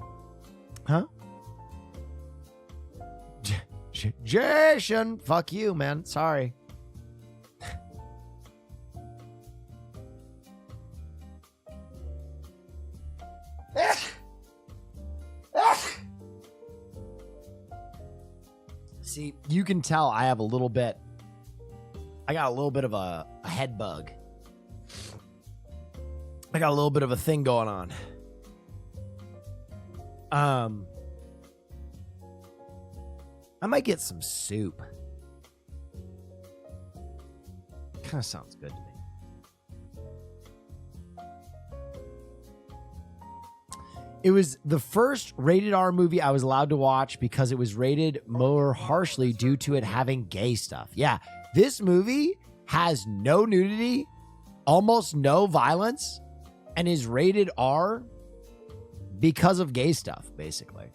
Huh? Jason, fuck you, man. Sorry. See, you can tell I have a little bit. I got a little bit of a head bug. I got a little bit of a thing going on. I might get some soup. Kind of sounds good to me. It was the first rated R movie I was allowed to watch because it was rated more harshly due to it having gay stuff. Yeah, this movie has no nudity, almost no violence, and is rated R because of gay stuff, basically.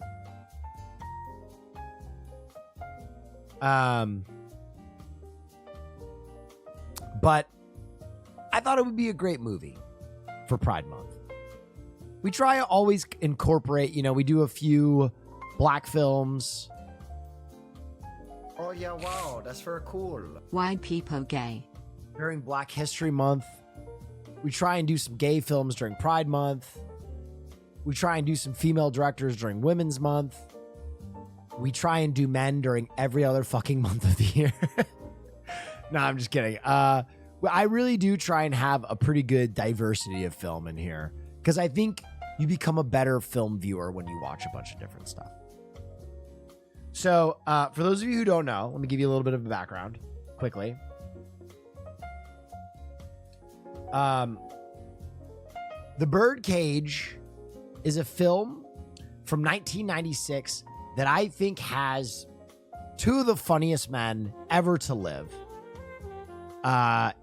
But I thought it would be a great movie for Pride Month. We try to always incorporate, we do a few black films. Oh yeah, wow, that's very cool. Why people gay? During Black History Month. We try and do some gay films during Pride Month. We try and do some female directors during Women's Month. We try and do men during every other fucking month of the year. No, I'm just kidding. I really do try and have a pretty good diversity of film in here, because I think you become a better film viewer when you watch a bunch of different stuff. So for those of you who don't know, let me give you a little bit of a background quickly. The Birdcage is a film from 1996 that I think has two of the funniest men ever to live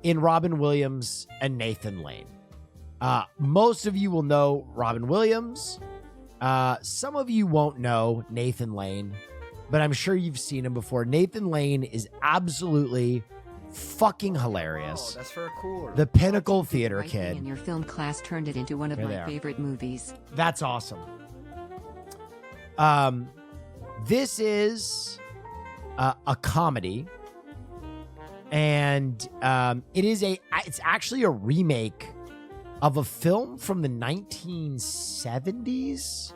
in Robin Williams and Nathan Lane. Most of you will know Robin Williams. Some of you won't know Nathan Lane, but I'm sure you've seen him before. Nathan Lane is absolutely fucking hilarious. Oh, that's very cool. The Pinnacle Theater Writing kid. in your film class turned it into one of Here they my are. favorite movies. That's awesome. This is a comedy, and it's actually a remake of a film from the 1970s,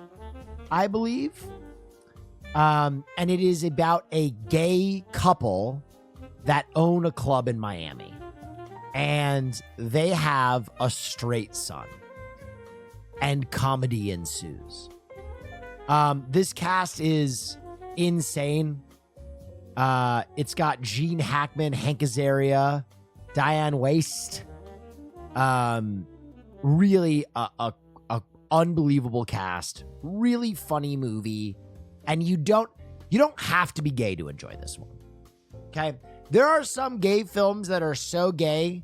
I believe. And it is about a gay couple that own a club in Miami, and they have a straight son, and comedy ensues. This cast is insane. It's got Gene Hackman, Hank Azaria, Diane Waste. Really a unbelievable cast. Really funny movie, and you don't have to be gay to enjoy this one. Okay. There are some gay films that are so gay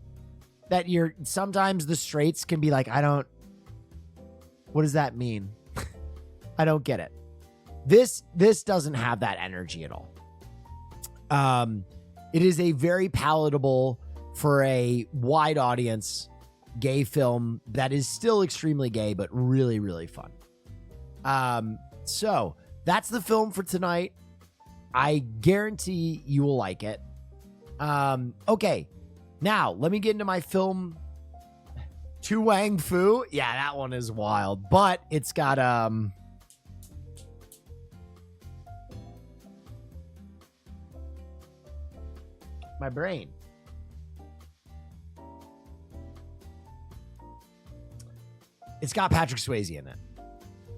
that sometimes the straights can be like, what does that mean? I don't get it. This doesn't have that energy at all. It is a very palatable for a wide audience gay film that is still extremely gay, but really, really fun. So that's the film for tonight. I guarantee you will like it. Okay. Now let me get into my film. To Wang Fu. Yeah, that one is wild, but it's got, my brain. It's got Patrick Swayze in it.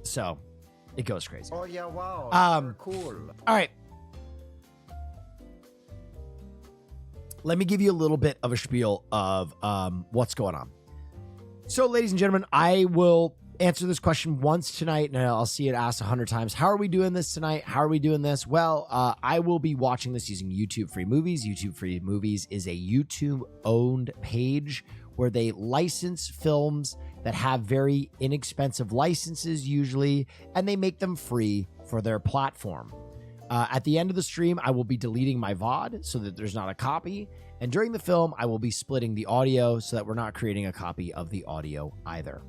So it goes crazy. Oh yeah, wow. Cool. All right. Let me give you a little bit of a spiel of what's going on. So, ladies and gentlemen, I will answer this question once tonight, and I'll see it asked 100 times. How are we doing this tonight? How are we doing this? Well, I will be watching this using YouTube Free Movies. YouTube Free Movies is a YouTube-owned page where they license films that have very inexpensive licenses usually, and they make them free for their platform. At the end of the stream, I will be deleting my VOD so that there's not a copy. And during the film, I will be splitting the audio so that we're not creating a copy of the audio either.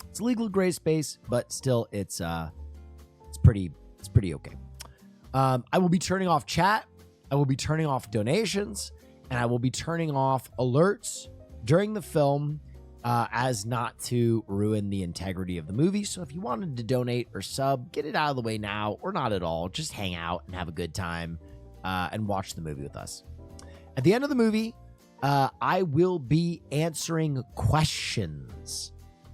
It's legal gray space, but still it's pretty okay. I will be turning off chat. I will be turning off donations, and I will be turning off alerts during the film as not to ruin the integrity of the movie. So if you wanted to donate or sub, get it out of the way now or not at all. Just hang out and have a good time and watch the movie with us. At the end of the movie, I will be answering questions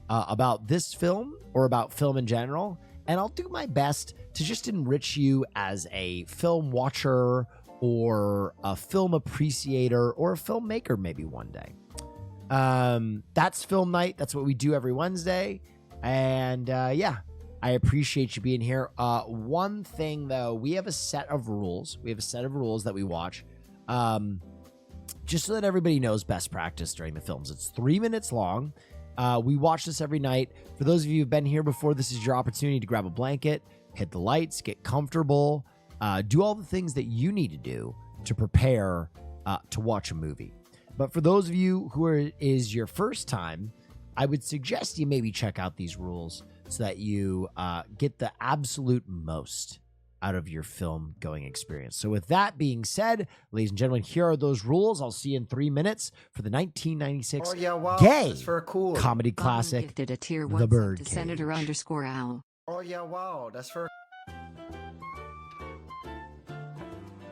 about this film or about film in general, and I'll do my best to just enrich you as a film watcher or a film appreciator or a filmmaker maybe one day. That's film night. That's what we do every Wednesday. And yeah, I appreciate you being here. One thing though, we have a set of rules. We have a set of rules that we watch. Just so that everybody knows best practice during the films. It's 3 minutes long. We watch this every night. For those of you who've been here before, this is your opportunity to grab a blanket, hit the lights, get comfortable, do all the things that you need to do to prepare to watch a movie. But for those of you who is your first time, I would suggest you maybe check out these rules so that you get the absolute most out of your film going experience. So with that being said, ladies and gentlemen, here are those rules. I'll see you in 3 minutes for the 1996 gay comedy classic, Gifted a tier The Birdcage. to Senator_Owl. Oh yeah, wow. That's for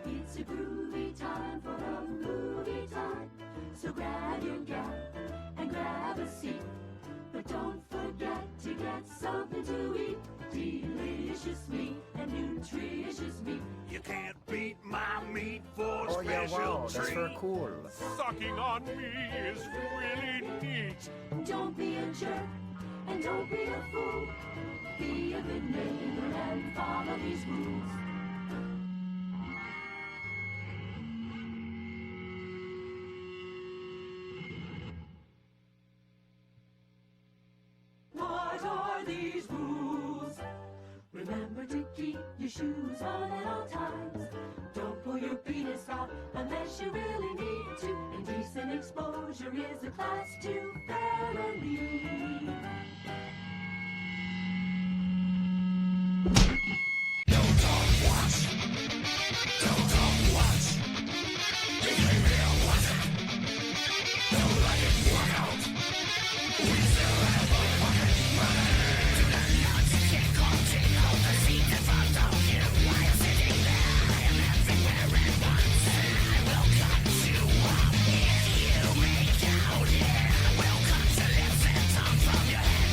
It's a groovy time for a movie time. So grab your gal and grab a seat. But don't forget to get something to eat. Delicious meat and nutritious meat. You can't beat my meat for Oh yeah, wow. That's for cool. Sucking on me is really neat. Don't be a jerk and don't be a fool. Be a good neighbor and follow these rules. What are these rules? Remember to keep your shoes on at all times. Don't pull your penis out unless you really need to. Indecent exposure is a class 2 felony. Don't talk once. Don't talk once. Behavior wasn't. Don't let it work out. We still have a fucking money. Do not shit coaching out the seat if I don't you while sitting there. I am everywhere at once. And I will cut you up if you make out. Yeah, I will cut your lips and tongue from your head.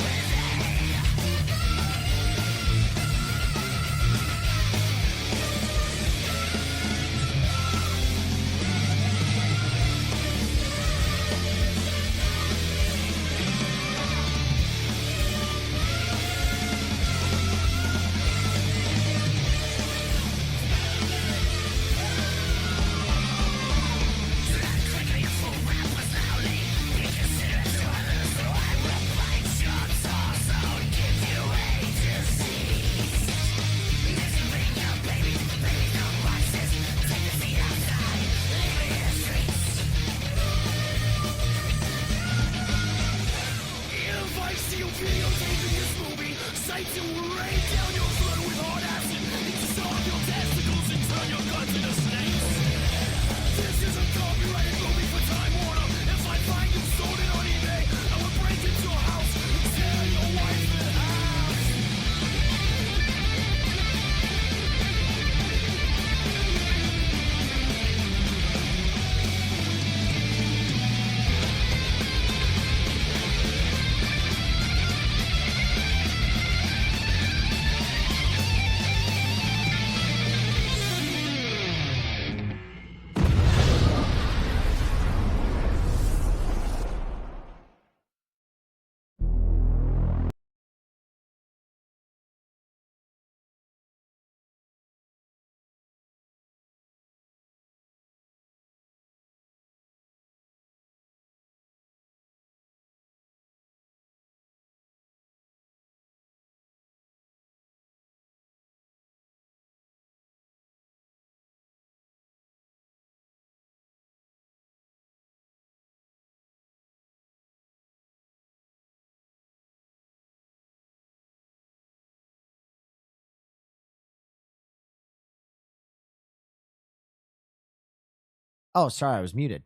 Oh, sorry, I was muted.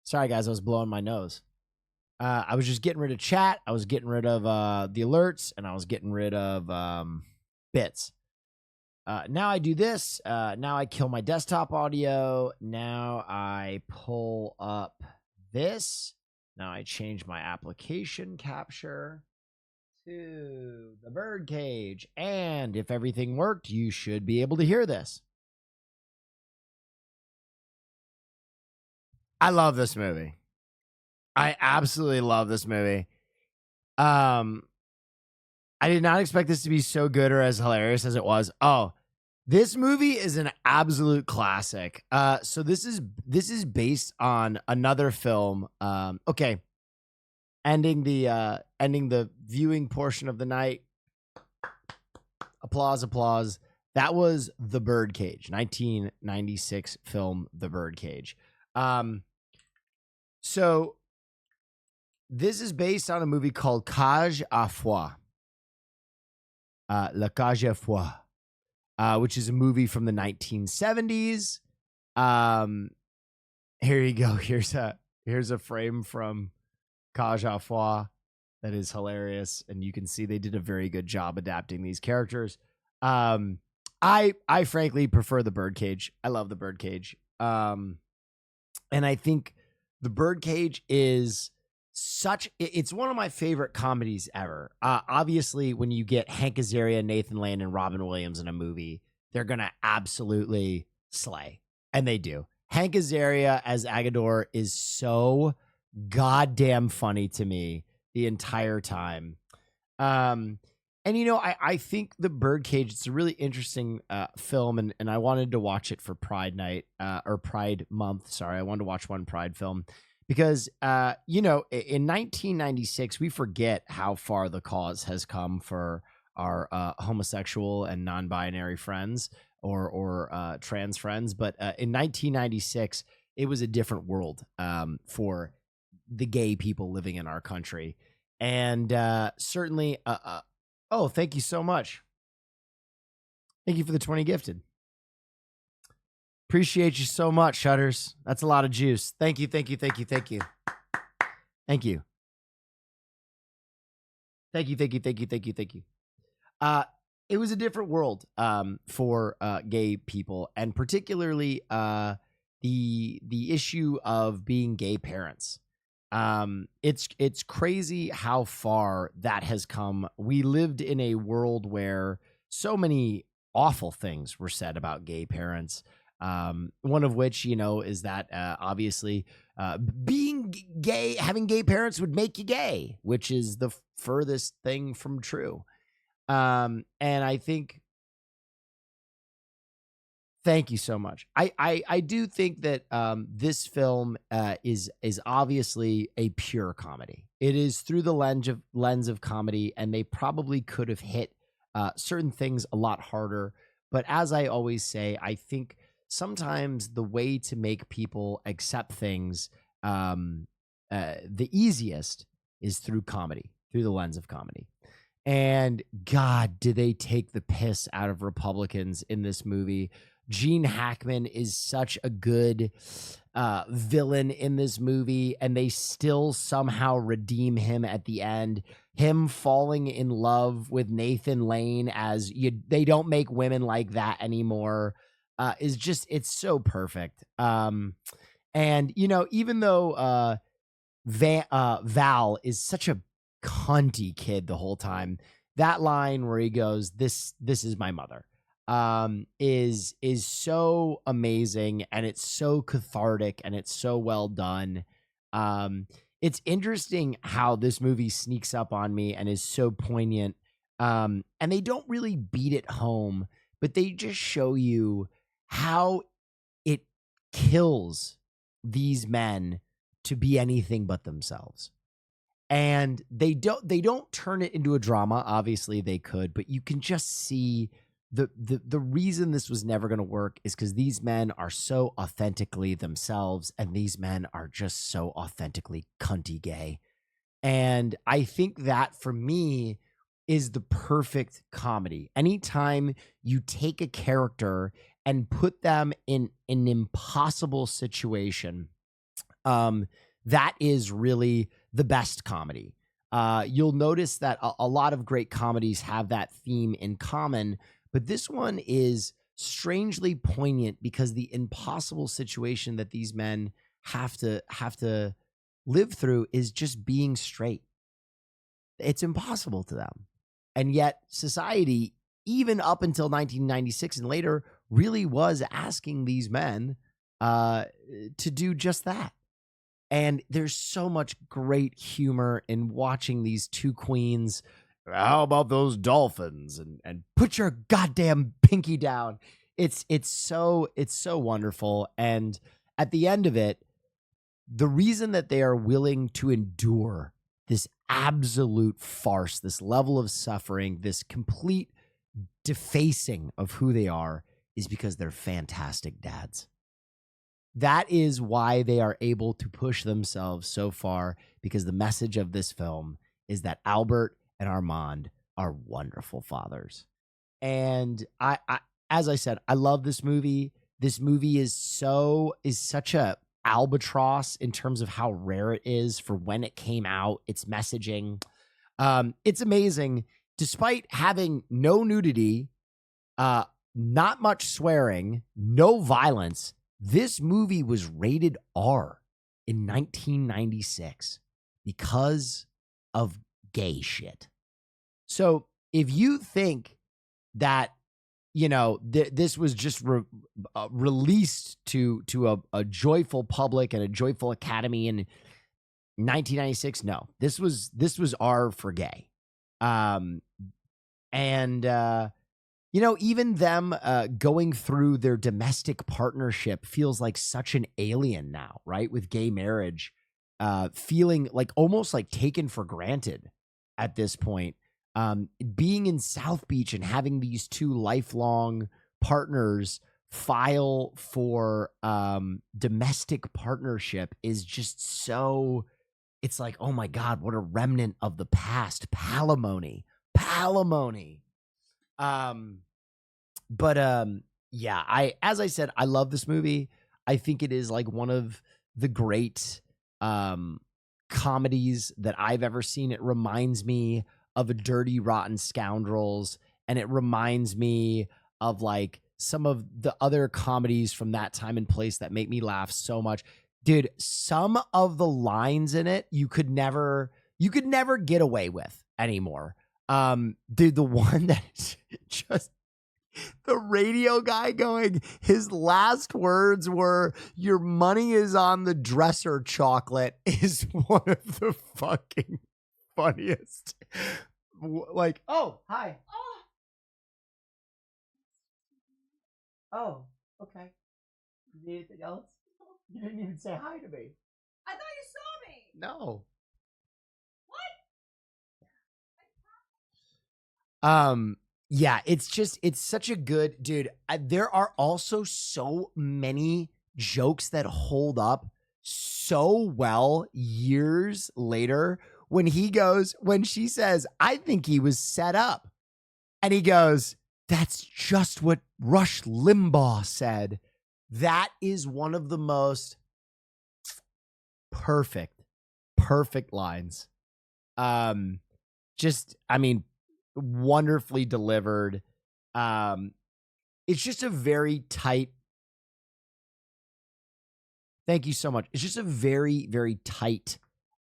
Sorry, guys, I was blowing my nose. I was just getting rid of chat. I was getting rid of the alerts, and I was getting rid of bits. Now I do this. Now I kill my desktop audio. Now I pull up this. Now I change my application capture to the birdcage. And if everything worked, you should be able to hear this. I love this movie. I absolutely love this movie. I did not expect this to be so good or as hilarious as it was. Oh, this movie is an absolute classic. So this is based on another film. Okay. Ending the viewing portion of the night. Applause, applause. That was The Birdcage, 1996 film The Birdcage. So this is based on a movie called Cage à Foie. La Cage à Foie, which is a movie from the 1970s. Here you go. Here's a frame from Cage à Foie that is hilarious, and you can see they did a very good job adapting these characters. I frankly prefer The Birdcage. I love The Birdcage. And I think The Birdcage is it's one of my favorite comedies ever. Obviously, when you get Hank Azaria, Nathan Lane, and Robin Williams in a movie, they're going to absolutely slay. And they do. Hank Azaria as Agador is so goddamn funny to me the entire time. And, you know, I think The Birdcage, it's a really interesting film, and I wanted to watch it for Pride Night, or Pride Month. Sorry, I wanted to watch one Pride film because, you know, in 1996, we forget how far the cause has come for our homosexual and non-binary friends or trans friends. But in 1996, it was a different world for the gay people living in our country. And certainly... oh, thank you so much. Thank you for the 20 gifted. Appreciate you so much, Shutters. That's a lot of juice. Thank you, thank you, thank you, thank you. Thank you. Thank you, thank you, thank you, thank you, thank you. It was a different world for gay people, and particularly the issue of being gay parents. It's crazy how far that has come. We lived in a world where so many awful things were said about gay parents. One of which, you know, is that obviously being gay, having gay parents would make you gay, which is the furthest thing from true. And I think, thank you so much. I do think that this film is obviously a pure comedy. It is through the lens of comedy, and they probably could have hit certain things a lot harder. But as I always say, I think sometimes the way to make people accept things the easiest is through comedy. through the lens of comedy. And God, did they take the piss out of Republicans in this movie. Gene Hackman is such a good villain in this movie, and they still somehow redeem him at the end. Him falling in love with Nathan Lane they don't make women like that anymore is just, it's so perfect. And, even though Val is such a cunty kid the whole time, that line where he goes, this is my mother, is so amazing, and it's so cathartic, and it's so well done. It's interesting how this movie sneaks up on me and is so poignant. And they don't really beat it home, but they just show you how it kills these men to be anything but themselves. And they don't turn it into a drama. Obviously they could, but you can just see the reason this was never going to work is because these men are so authentically themselves, and these men are just so authentically cunty gay. And I think that for me is the perfect comedy. Anytime you take a character and put them in an impossible situation, that is really the best comedy. You'll notice that a lot of great comedies have that theme in common, but this one is strangely poignant because the impossible situation that these men have to live through is just being straight. It's impossible to them. And yet society, even up until 1996 and later, really was asking these men to do just that. And there's so much great humor in watching these two queens. How about those dolphins? And put your goddamn pinky down. It's so wonderful. And at the end of it, the reason that they are willing to endure this absolute farce, this level of suffering, this complete defacing of who they are, is because they're fantastic dads. That is why they are able to push themselves so far, because the message of this film is that Albert and Armand are wonderful fathers. And I as I said, I love this movie. This movie is such a albatross in terms of how rare it is for when it came out, its messaging. It's amazing. Despite having no nudity, not much swearing, no violence, this movie was rated R in 1996 because of gay shit. So if you think that, this was just released to a joyful public and a joyful academy in 1996, no, this was R for gay. Even them going through their domestic partnership feels like such an alien now, right? With gay marriage, feeling like almost like taken for granted at this point. Being in South Beach and having these two lifelong partners file for domestic partnership is just so, it's like, oh my God, what a remnant of the past. Palimony. As I said, I love this movie. I think it is like one of the great comedies that I've ever seen. It reminds me of a Dirty Rotten Scoundrels, and it reminds me of like some of the other comedies from that time and place that make me laugh so much. Dude, some of the lines in it you could never get away with anymore. Dude, the one that is just the radio guy going, his last words were, "Your money is on the dresser, chocolate," is one of the fucking funniest. Like, oh, hi. Oh, okay. You need anything else? You didn't even say hi to me. I thought you saw me. No. What? Yeah, it's such a good, dude. There are also so many jokes that hold up so well years later when she says, I think he was set up. And he goes, that's just what Rush Limbaugh said. That is one of the most perfect lines. Wonderfully delivered. It's just a very tight. Thank you so much. It's just a very, very tight,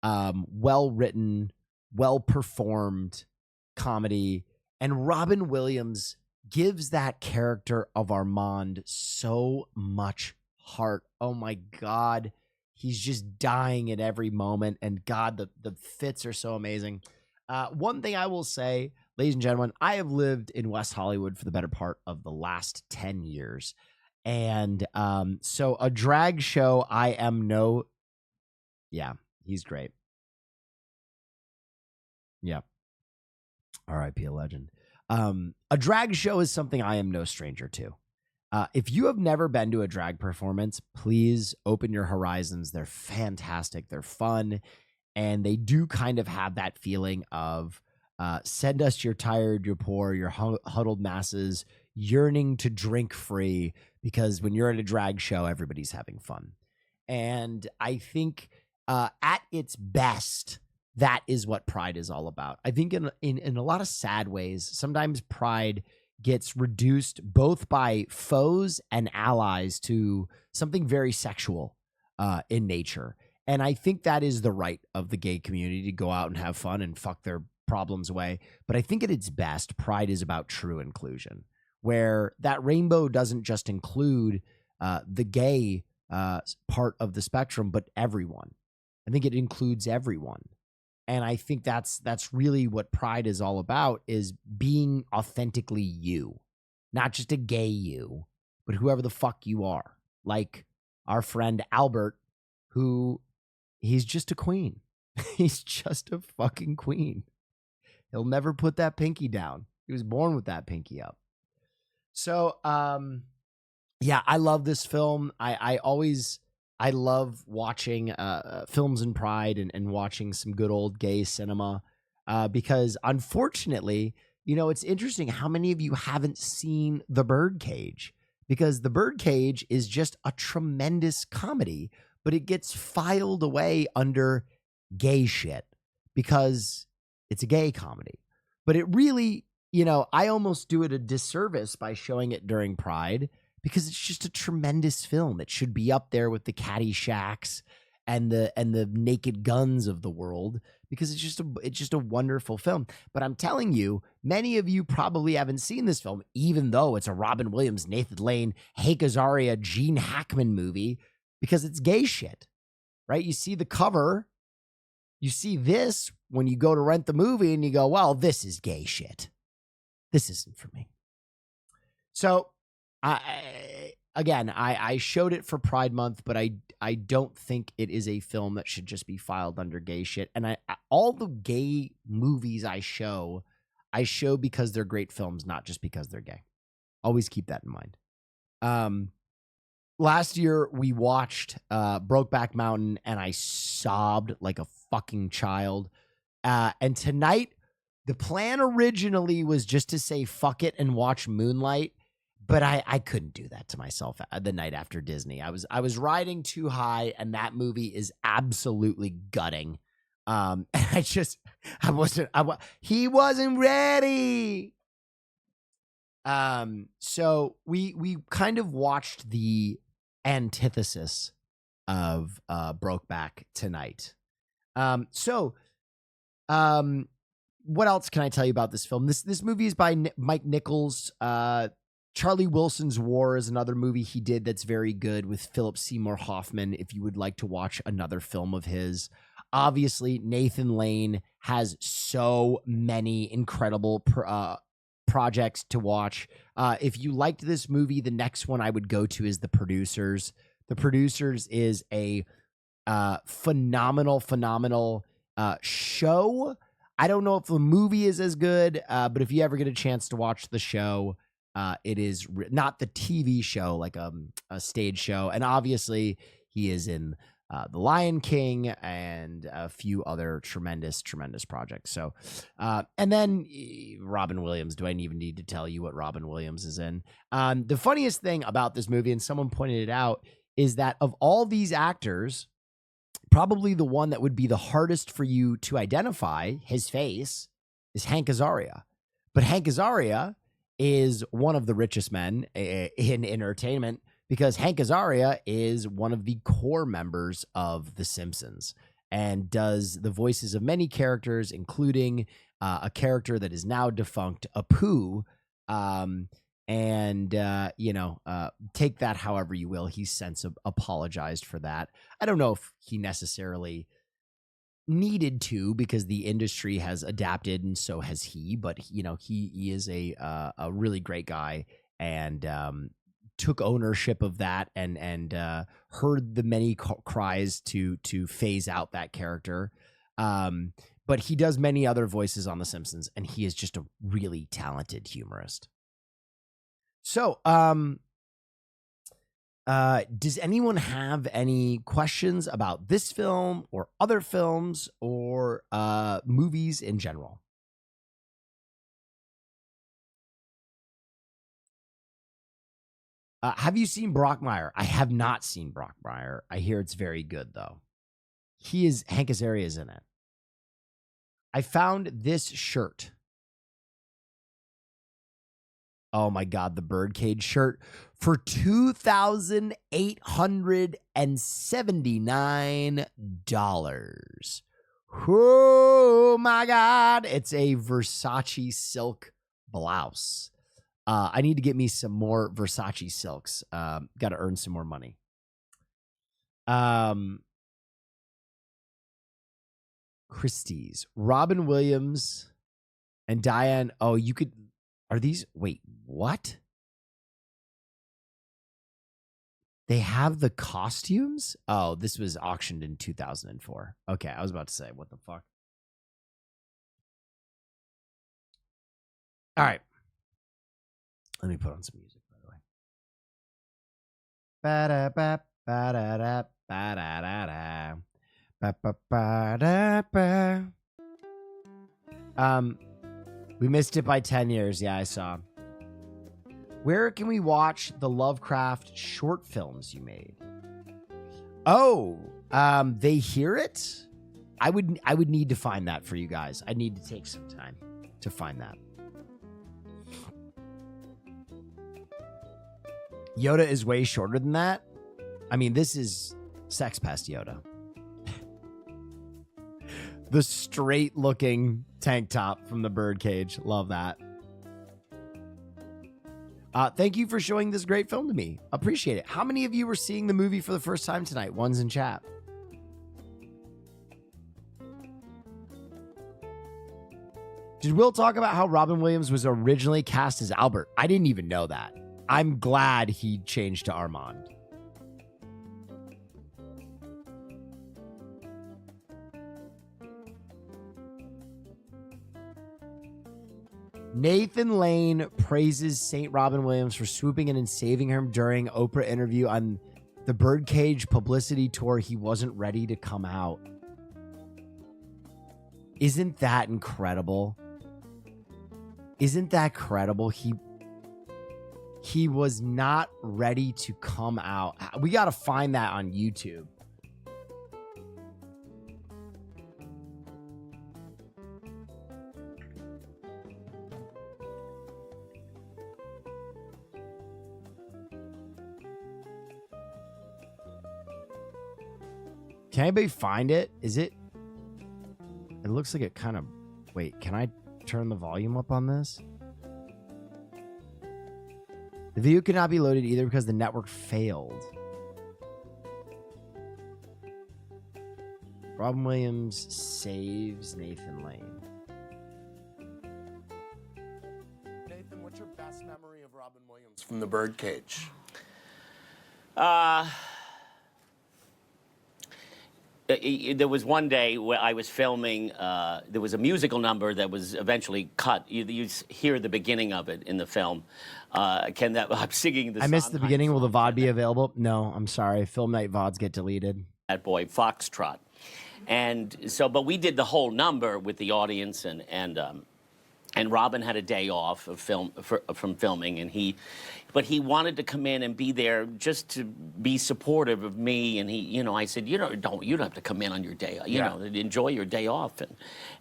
well-written, well-performed comedy. And Robin Williams gives that character of Armand so much heart. Oh my God. He's just dying at every moment. And God, the fits are so amazing. One thing I will say, ladies and gentlemen, I have lived in West Hollywood for the better part of the last 10 years. And so a drag show, yeah, he's great. Yeah. R.I.P. a legend. A drag show is something I am no stranger to. If you have never been to a drag performance, please open your horizons. They're fantastic. They're fun. And they do kind of have that feeling of send us your tired, your poor, your huddled masses yearning to drink free, because when you're at a drag show, everybody's having fun. And I think at its best, that is what Pride is all about. I think in a lot of sad ways, sometimes Pride gets reduced both by foes and allies to something very sexual in nature. And I think that is the right of the gay community to go out and have fun and fuck their problems away. But I think at its best, Pride is about true inclusion, where that rainbow doesn't just include the gay part of the spectrum, but everyone. I think it includes everyone. And I think that's really what Pride is all about, is being authentically you, not just a gay you, but whoever the fuck you are. Like our friend Albert, who he's just a queen. He's just a fucking queen. He'll never put that pinky down. He was born with that pinky up. So, yeah, I love this film. I love watching films in Pride and watching some good old gay cinema because, unfortunately, it's interesting how many of you haven't seen The Birdcage, because The Birdcage is just a tremendous comedy, but it gets filed away under gay shit because it's a gay comedy. But it really, I almost do it a disservice by showing it during Pride, because it's just a tremendous film. It should be up there with the Caddyshack and the Naked Guns of the world, because it's just a wonderful film. But I'm telling you, many of you probably haven't seen this film, even though it's a Robin Williams, Nathan Lane, Hank Azaria, Gene Hackman movie, because it's gay shit, right? You see the cover, you see this when you go to rent the movie, and you go, well, this is gay shit. This isn't for me. So, I showed it for Pride Month, but I don't think it is a film that should just be filed under gay shit. And all the gay movies I show because they're great films, not just because they're gay. Always keep that in mind. Last year we watched Brokeback Mountain, and I sobbed like a fucking child. And tonight, the plan originally was just to say fuck it and watch Moonlight. But I couldn't do that to myself the night after Disney. I was riding too high, and that movie is absolutely gutting. And he wasn't ready. So we kind of watched the antithesis of Brokeback tonight. What else can I tell you about this film? This movie is by Mike Nichols. Charlie Wilson's War is another movie he did that's very good with Philip Seymour Hoffman, if you would like to watch another film of his. Obviously, Nathan Lane has so many incredible projects to watch. If you liked this movie, the next one I would go to is The Producers. The Producers is a phenomenal show. I don't know if the movie is as good, but if you ever get a chance to watch the show, it is not the TV show, like a stage show. And obviously he is in The Lion King and a few other tremendous projects. So, and then Robin Williams. Do I even need to tell you what Robin Williams is in? The funniest thing about this movie, and someone pointed it out, is that of all these actors, probably the one that would be the hardest for you to identify his face is Hank Azaria. But Hank Azaria is one of the richest men in entertainment, because Hank Azaria is one of the core members of The Simpsons and does the voices of many characters, including a character that is now defunct, Apu. Take that however you will. He's since apologized for that. I don't know if he necessarily needed to, because the industry has adapted and so has he, but he is a really great guy, and took ownership of that and heard the many cries to phase out that character. But he does many other voices on The Simpsons, and he is just a really talented humorist. So, does anyone have any questions about this film or other films or movies in general? Have you seen Brockmire? I have not seen Brockmire. I hear it's very good, though. Hank Azaria is in it. I found this shirt. Oh my God, the Birdcage shirt for $2,879. Oh my God. It's a Versace silk blouse. I need to get me some more Versace silks. Got to earn some more money. Christie's, Robin Williams and Diane. Oh, you could. Are these? Wait, what? They have the costumes? Oh, this was auctioned in 2004. Okay, I was about to say, what the fuck? All right. Let me put on some music, by the way. Ba-da-ba, ba-da-da, ba-da-da-da. Ba-ba-ba-da-ba. We missed it by 10 years. Yeah, I saw. Where can we watch the Lovecraft short films you made? Oh, They Hear It? I would need to find that for you guys. I need to take some time to find that. Yoda is way shorter than that. I mean, this is Sex Pest Yoda. The straight looking tank top from the Birdcage. Love that. Thank you for showing this great film to me. Appreciate it. How many of you were seeing the movie for the first time tonight? One's in chat. Did Will talk about how Robin Williams was originally cast as Albert? I didn't even know that. I'm glad he changed to Armand. Nathan Lane praises St. Robin Williams for swooping in and saving him during Oprah interview on the Birdcage publicity tour. He wasn't ready to come out. Isn't that incredible? Isn't that credible? He was not ready to come out. We got to find that on YouTube. Can anybody find it? Is it? It looks like it kind of. Wait, can I turn the volume up on this? The video could not be loaded either because the network failed. Robin Williams saves Nathan Lane. Nathan, what's your best memory of Robin Williams from the Birdcage? There was one day where I was filming, there was a musical number that was eventually cut. You hear the beginning of it in the film. I'm singing the I missed the beginning. Will the VOD be available? No, I'm sorry. Film night VODs get deleted. That Boy Foxtrot. And so, but we did the whole number with the audience, and Robin had a day off of from filming, and but he wanted to come in and be there just to be supportive of me. And I said, you don't have to come in on your day, enjoy your day off.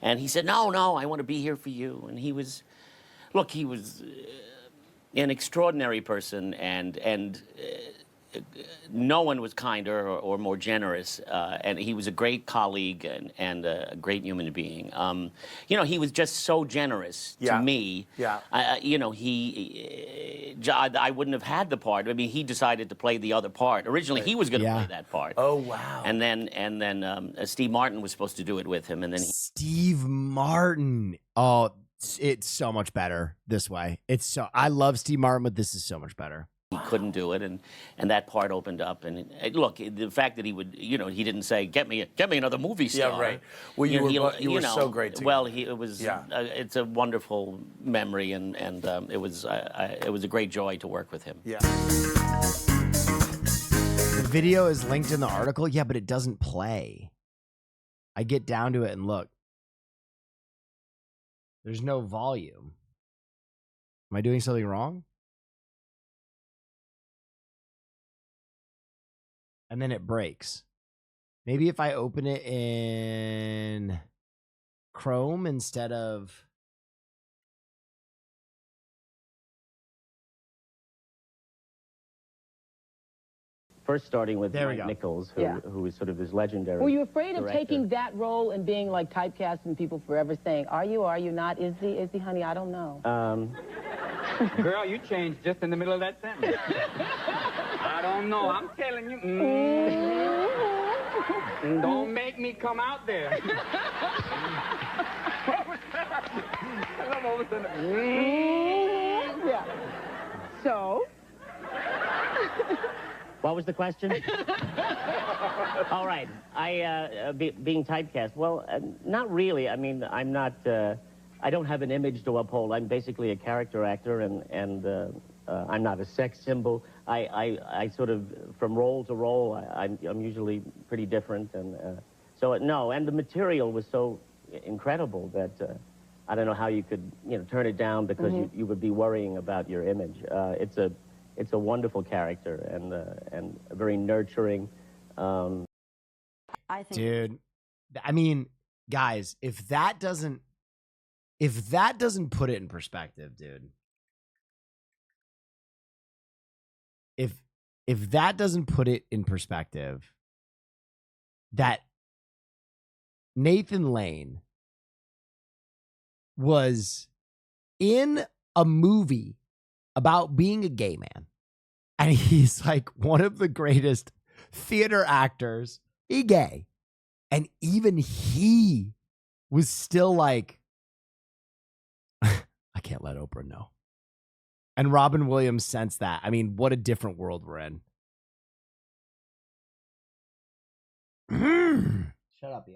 And he said, no, I want to be here for you. And he was an extraordinary person, and no one was kinder or more generous, and he was a great colleague and a great human being. He was just so generous to me. Yeah. I wouldn't have had the part. I mean, he decided to play the other part. Originally, he was going to play that part. Oh, wow. And then Steve Martin was supposed to do it with him, and then Steve Martin. Oh, it's so much better this way. I love Steve Martin, but this is so much better. He couldn't do it, and that part opened up. And look, the fact that he would, he didn't say, "Get me another movie star." Yeah, right. Well, you were so great together. Well, it's a wonderful memory, and it was a great joy to work with him. Yeah. The video is linked in the article. Yeah, but it doesn't play. I get down to it and look. There's no volume. Am I doing something wrong? And then it breaks. Maybe if I open it in Chrome instead of... First starting with There we Mike go. Nichols, Yeah. who is sort of his legendary Were you afraid of director. taking that role and being like typecast and people forever saying, are you not? Is he, honey? I don't know. Girl, you changed just in the middle of that sentence. I don't know. I'm telling you. Don't make me come out there. What was that? I'm all of a sudden, Yeah. So? What was the question? All right. Being typecast. Well, not really. I mean, I'm not... I don't have an image to uphold. I'm basically a character actor, and I'm not a sex symbol. I sort of, from role to role, I'm usually pretty different, and so no. And the material was so incredible that I don't know how you could, turn it down because you would be worrying about your image. It's a wonderful character and very nurturing. I think, Dude, I mean, guys, if that doesn't put it in perspective, dude. If that doesn't put it in perspective, that Nathan Lane was in a movie about being a gay man, and he's like one of the greatest theater actors, he gay, and even he was still like, I can't let Oprah know. And Robin Williams sensed that. I mean, what a different world we're in. Shut up,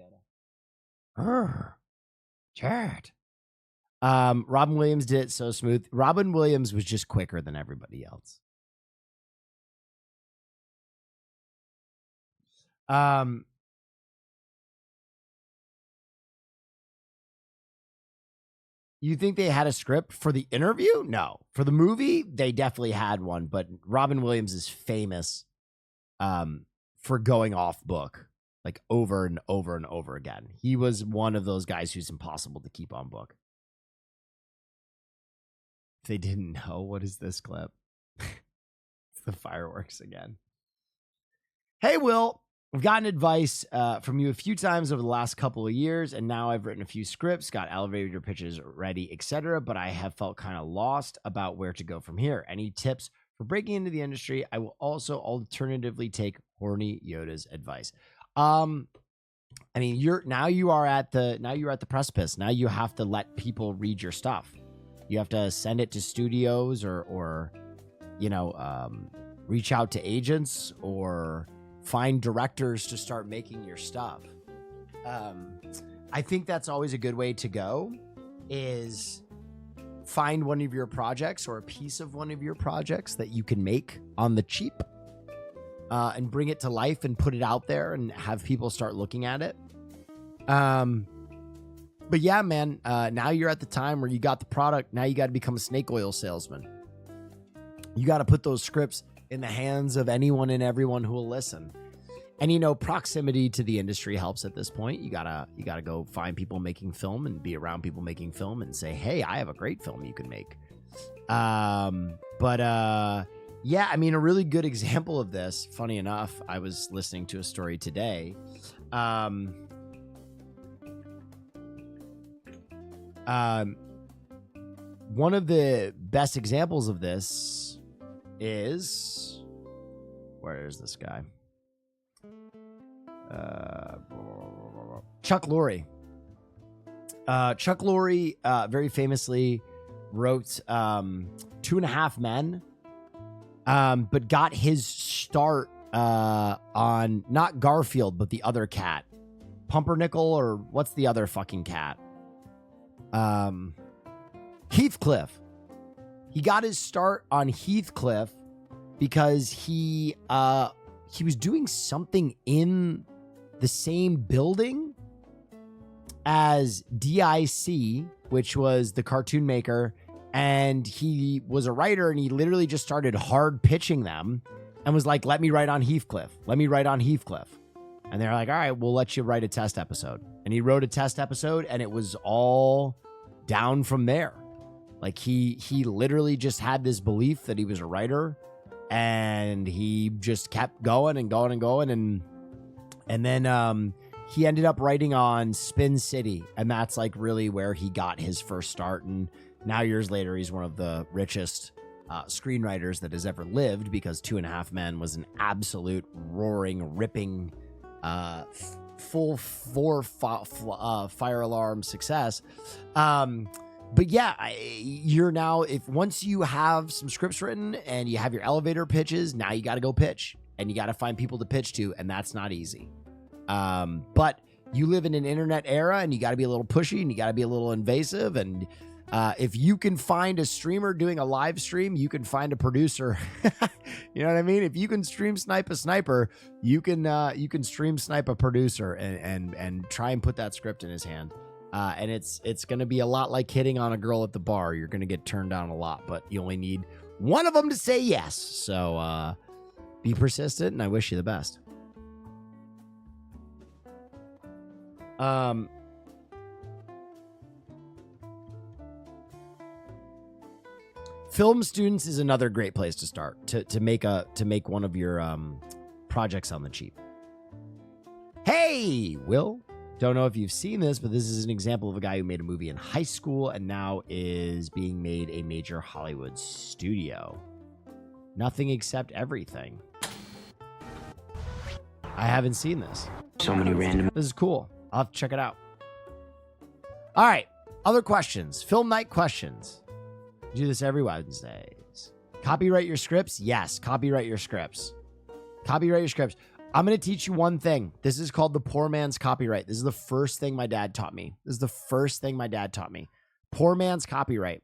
Yoda. Jared. Robin Williams did it so smooth. Robin Williams was just quicker than everybody else. You think they had a script for the interview? No. For the movie, they definitely had one, but Robin Williams is famous for going off book, like over and over and over again. He was one of those guys who's impossible to keep on book. If they didn't know, what is this clip? It's the fireworks again. Hey, Will. I've gotten advice from you a few times over the last couple of years, and now I've written a few scripts, got elevator pitches ready, etc., but I have felt kind of lost about where to go from here. Any tips for breaking into the industry? I will also alternatively take Horny Yoda's advice. I mean, you are at the precipice. Now you have to let people read your stuff. You have to send it to studios or reach out to agents or find directors to start making your stuff. I think that's always a good way to go, is find one of your projects or a piece of one of your projects that you can make on the cheap and bring it to life and put it out there and have people start looking at it. But yeah, man, now you're at the time where you got the product. Now you got to become a snake oil salesman. You got to put those scripts in the hands of anyone and everyone who will listen. And, you know, proximity to the industry helps at this point. You gotta go find people making film and be around people making film and say, hey, I have a great film you can make. Yeah, I mean, a really good example of this, funny enough, I was listening to a story today. One of the best examples of this is, where is this guy? Chuck Lorre. Chuck Lorre very famously wrote 2.5 Men, but got his start on not Garfield, but the other cat. Pumpernickel, or what's the other fucking cat? Heathcliff. He got his start on Heathcliff because he was doing something in the same building as DIC, which was the cartoon maker, and he was a writer, and he literally just started hard pitching them and was like, let me write on Heathcliff. Let me write on Heathcliff. And they're like, all right, we'll let you write a test episode. And he wrote a test episode, and it was all down from there. Like he literally just had this belief that he was a writer, and he just kept going and going and going. And then he ended up writing on Spin City, and that's like really where he got his first start. And now years later, he's one of the richest screenwriters that has ever lived, because 2.5 Men was an absolute roaring, ripping, full fire alarm success. But yeah, you're now, once you have some scripts written and you have your elevator pitches, now you got to go pitch, and you got to find people to pitch to, and that's not easy. But you live in an internet era, and you got to be a little pushy, and you got to be a little invasive. And if you can find a streamer doing a live stream, you can find a producer. You know what I mean? If you can stream snipe a sniper, you can stream snipe a producer and try and put that script in his hand. And it's going to be a lot like hitting on a girl at the bar. You're going to get turned down a lot, but you only need one of them to say yes. So be persistent, and I wish you the best. Film students is another great place to start to make one of your projects on the cheap. Hey, Will. Don't know if you've seen this, but this is an example of a guy who made a movie in high school and now is being made a major Hollywood studio. Nothing Except Everything. I haven't seen this. So many random. This is cool. I'll have to check it out. All right. Other questions. Film night questions. We do this every Wednesdays. Copyright your scripts? Yes. Copyright your scripts. Copyright your scripts. I'm going to teach you one thing. This is called the poor man's copyright. This is the first thing my dad taught me. Poor man's copyright.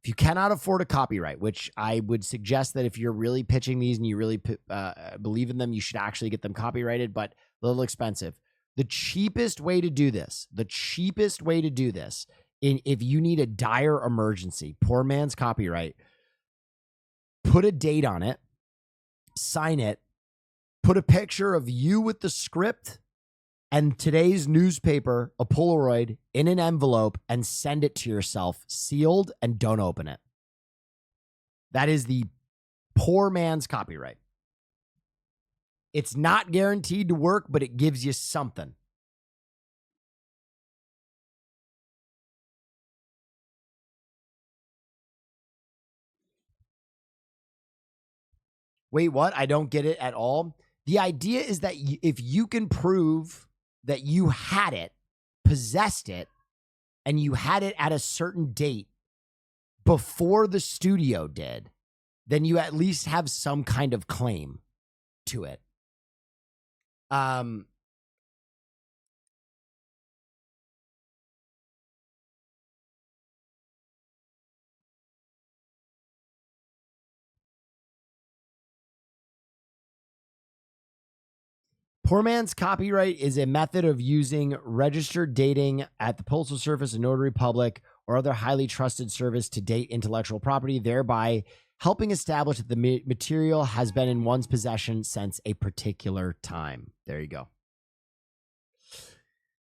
If you cannot afford a copyright, which I would suggest that if you're really pitching these and you really believe in them, you should actually get them copyrighted, but a little expensive. The cheapest way to do this, if you need a dire emergency, poor man's copyright, put a date on it, sign it, put a picture of you with the script and today's newspaper, a Polaroid, in an envelope, and send it to yourself, sealed, and don't open it. That is the poor man's copyright. It's not guaranteed to work, but it gives you something. Wait, what? I don't get it at all. The idea is that if you can prove that you had it, possessed it, and you had it at a certain date before the studio did, then you at least have some kind of claim to it. Poor man's copyright is a method of using registered dating at the Postal Service, a notary public, or other highly trusted service to date intellectual property, thereby helping establish that the material has been in one's possession since a particular time. There you go.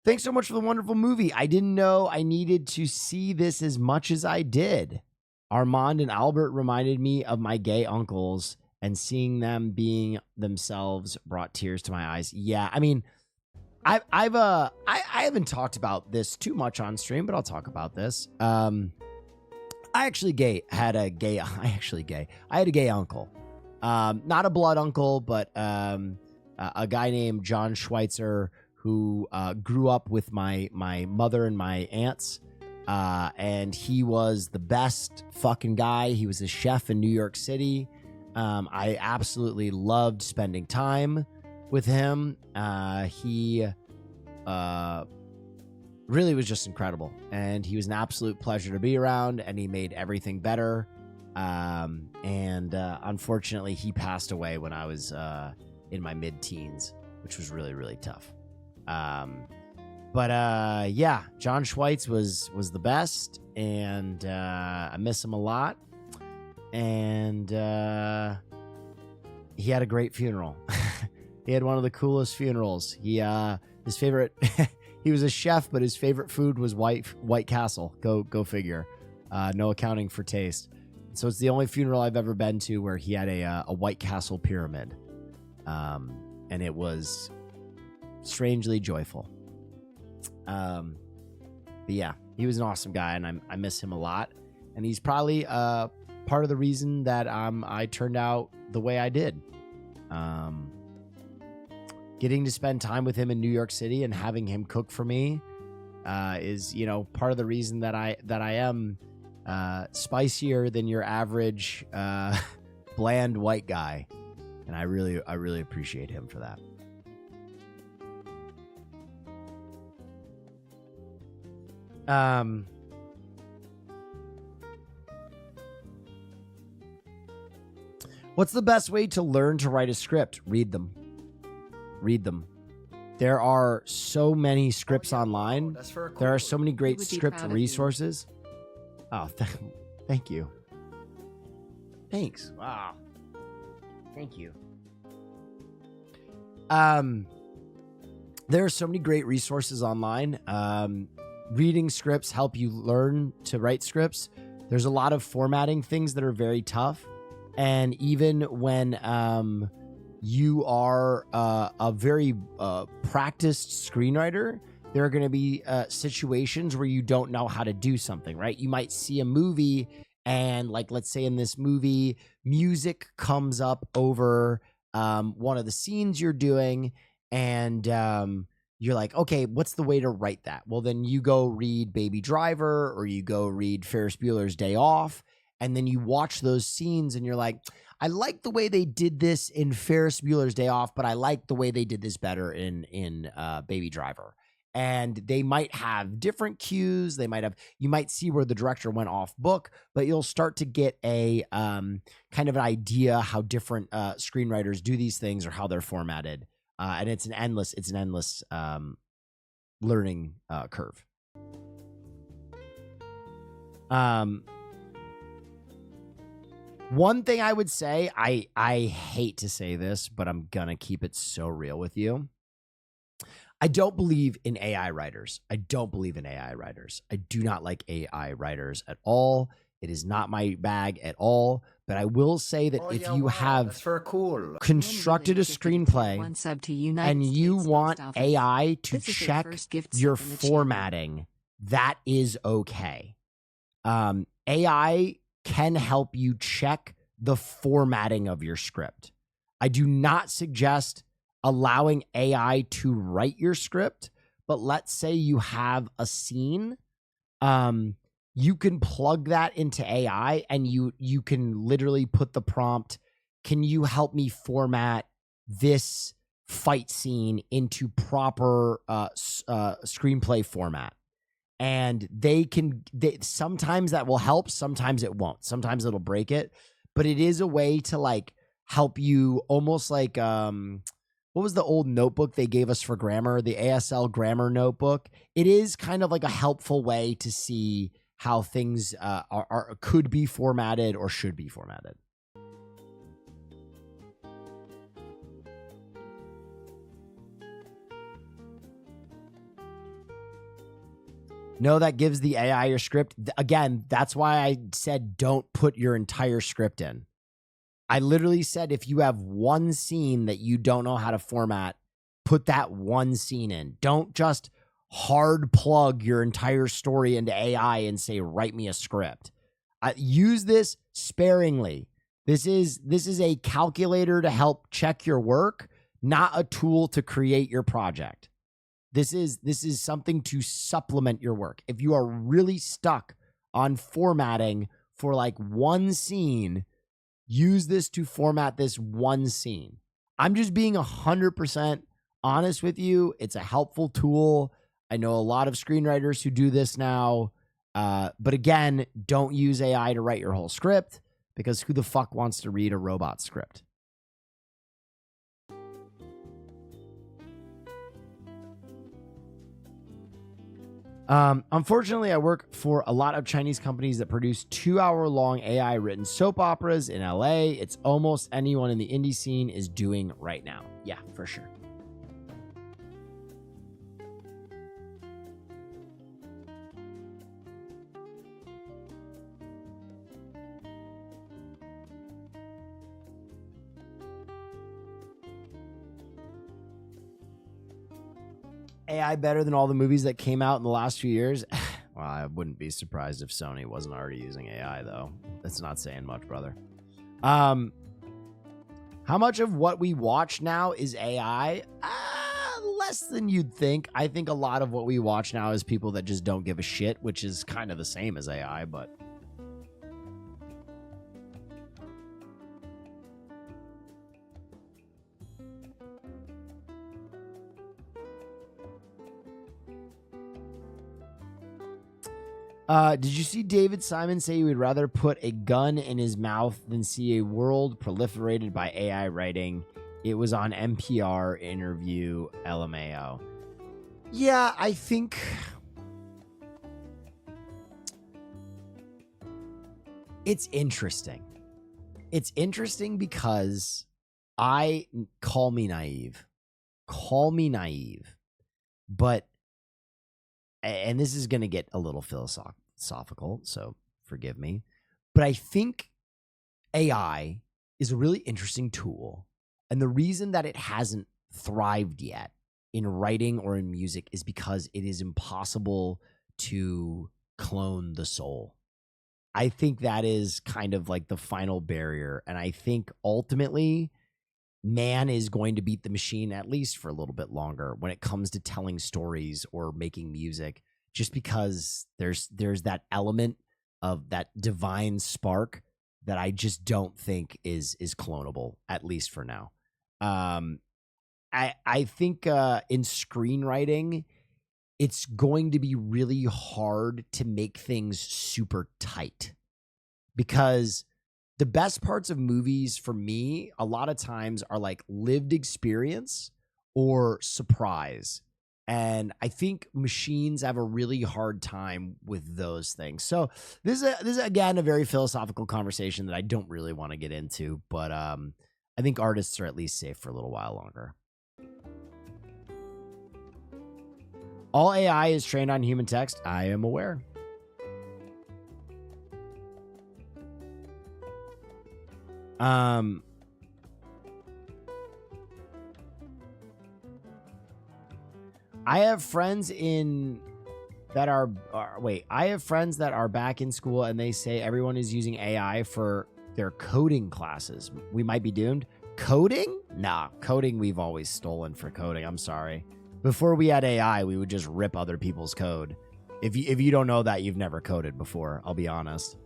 Thanks so much for the wonderful movie. I didn't know I needed to see this as much as I did. Armand and Albert reminded me of my gay uncles, and seeing them being themselves brought tears to my eyes. Yeah, I mean, I haven't talked about this too much on stream, but I'll talk about this. I had a gay uncle. Not a blood uncle, but a guy named John Schweitzer who grew up with my mother and my aunts. And he was the best fucking guy. He was a chef in New York City. I absolutely loved spending time with him. He really was just incredible, and he was an absolute pleasure to be around, and he made everything better. Unfortunately, he passed away when I was in my mid-teens, which was really, really tough. Yeah, John Schweitz was the best, and I miss him a lot. And he had a great funeral. He had one of the coolest funerals. His favorite he was a chef, but his favorite food was White Castle. Go figure. No accounting for taste. So it's the only funeral I've ever been to where he had a White Castle pyramid. And it was strangely joyful. But yeah, he was an awesome guy, and I miss him a lot. And he's probably part of the reason that I turned out the way I did. Getting to spend time with him in New York City and having him cook for me is, part of the reason that I am spicier than your average bland white guy. And I really appreciate him for that. What's the best way to learn to write a script? Read them. There are so many scripts online. There are so many great script resources. Oh, thank you. Thanks. Wow. Thank you. There are so many great resources online. Reading scripts help you learn to write scripts. There's a lot of formatting things that are very tough. And even when you are a very practiced screenwriter, there are going to be situations where you don't know how to do something, right? You might see a movie and, like, let's say in this movie, music comes up over one of the scenes you're doing, and you're like, okay, what's the way to write that? Well, then you go read Baby Driver, or you go read Ferris Bueller's Day Off, and then you watch those scenes and you're like, I like the way they did this in Ferris Bueller's Day Off, but I like the way they did this better in Baby Driver. And they might have different cues. You might see where the director went off book, but you'll start to get a kind of an idea how different screenwriters do these things or how they're formatted. And it's an endless learning curve. One thing I would say, I hate to say this, but I'm gonna keep it so real with you. I don't believe in AI writers. I do not like AI writers at all. It is not my bag at all. But I will say that if you have constructed a screenplay and you want AI to check your formatting, that is okay. AI can help you check the formatting of your script. I do not suggest allowing AI to write your script, but let's say you have a scene, you can plug that into AI and you can literally put the prompt, can you help me format this fight scene into proper screenplay format? And sometimes that will help, sometimes it won't. Sometimes it'll break it, but it is a way to like help you, almost like what was the old notebook they gave us for grammar, the ASL grammar notebook. It is kind of like a helpful way to see how things could be formatted or should be formatted. No, that gives the AI your script. Again, that's why I said don't put your entire script in. I literally said if you have one scene that you don't know how to format, put that one scene in. Don't just hard plug your entire story into AI and say, write me a script. Use this sparingly. This is a calculator to help check your work, not a tool to create your project. This is something to supplement your work. If you are really stuck on formatting for like one scene, use this to format this one scene. I'm just being 100% honest with you. It's a helpful tool. I know a lot of screenwriters who do this now. But again, don't use AI to write your whole script, because who the fuck wants to read a robot script? Unfortunately, I work for a lot of Chinese companies that produce 2-hour-long AI-written soap operas in LA. It's almost anyone in the indie scene is doing right now. Yeah, for sure. AI better than all the movies that came out in the last few years? Well, I wouldn't be surprised if Sony wasn't already using AI, though. That's not saying much, brother. How much of what we watch now is AI? Less than you'd think. I think a lot of what we watch now is people that just don't give a shit, which is kind of the same as AI, but... did you see David Simon say he would rather put a gun in his mouth than see a world proliferated by AI writing? It was on NPR interview, LMAO. Yeah, I think... it's interesting. It's interesting because call me naive, but, and this is going to get a little philosophical, so forgive me, but I think AI is a really interesting tool. And the reason that it hasn't thrived yet in writing or in music is because it is impossible to clone the soul. I think that is kind of like the final barrier. And I think ultimately man is going to beat the machine, at least for a little bit longer, when it comes to telling stories or making music, just because there's that element of that divine spark that I just don't think is clonable, at least for now. I think in screenwriting, it's going to be really hard to make things super tight, because the best parts of movies for me a lot of times are like lived experience or surprise. And I think machines have a really hard time with those things. So this is again, a very philosophical conversation that I don't really want to get into, but I think artists are at least safe for a little while longer. All AI is trained on human text. I am aware. I have friends that are back in school, and they say everyone is using AI for their coding classes. We might be doomed. Coding? Nah, coding we've always stolen for coding. I'm sorry. Before we had AI, we would just rip other people's code. If you don't know that, you've never coded before, I'll be honest.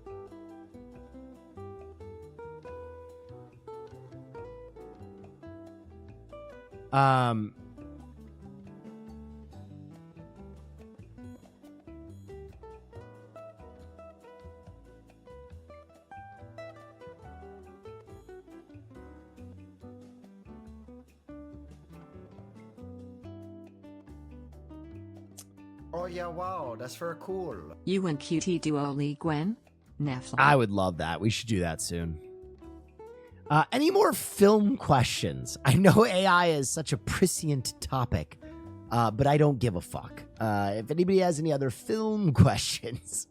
Oh yeah, wow, that's very cool. You and QT duo Lee Gwen? Nephilim. I would love that. We should do that soon. Any more film questions? I know AI is such a prescient topic, but I don't give a fuck. If anybody has any other film questions.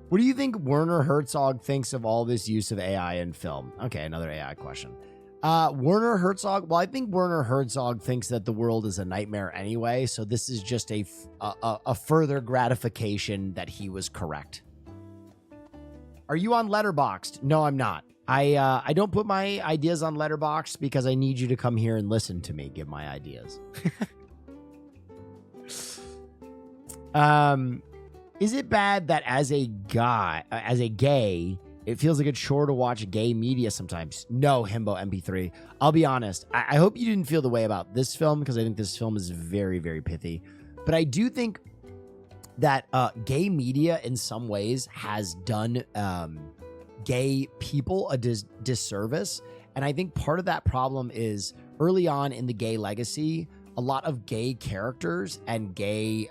What do you think Werner Herzog thinks of all this use of AI in film? Okay, another AI question. Werner Herzog, well, I think Werner Herzog thinks that the world is a nightmare anyway, so this is just a further gratification that he was correct. Are you on Letterboxd? No, I'm not. I don't put my ideas on Letterboxd because I need you to come here and listen to me give my ideas. Is it bad that as a gay, it feels like it's chore to watch gay media sometimes? No, Himbo MP3. I'll be honest. I hope you didn't feel the way about this film because I think this film is very, very pithy. But I do think that gay media in some ways has done gay people a disservice. And I think part of that problem is early on in the gay legacy, a lot of gay characters and gay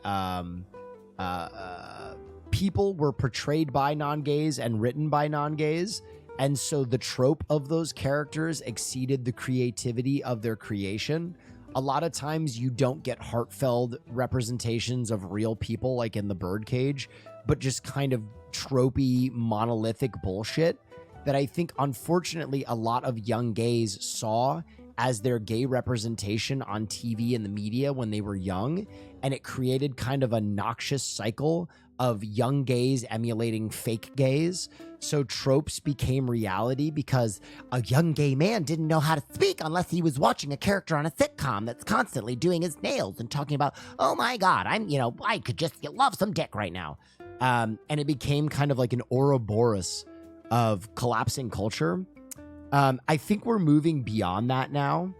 people were portrayed by non-gays and written by non-gays. And so the trope of those characters exceeded the creativity of their creation. A lot of times you don't get heartfelt representations of real people like in The Birdcage, but just kind of tropey, monolithic bullshit that I think, unfortunately, a lot of young gays saw as their gay representation on TV and the media when they were young. And it created kind of a noxious cycle of young gays emulating fake gays. So tropes became reality because a young gay man didn't know how to speak unless he was watching a character on a sitcom that's constantly doing his nails and talking about, oh my God, I could just love some dick right now. And it became kind of like an Ouroboros of collapsing culture. I think we're moving beyond that now,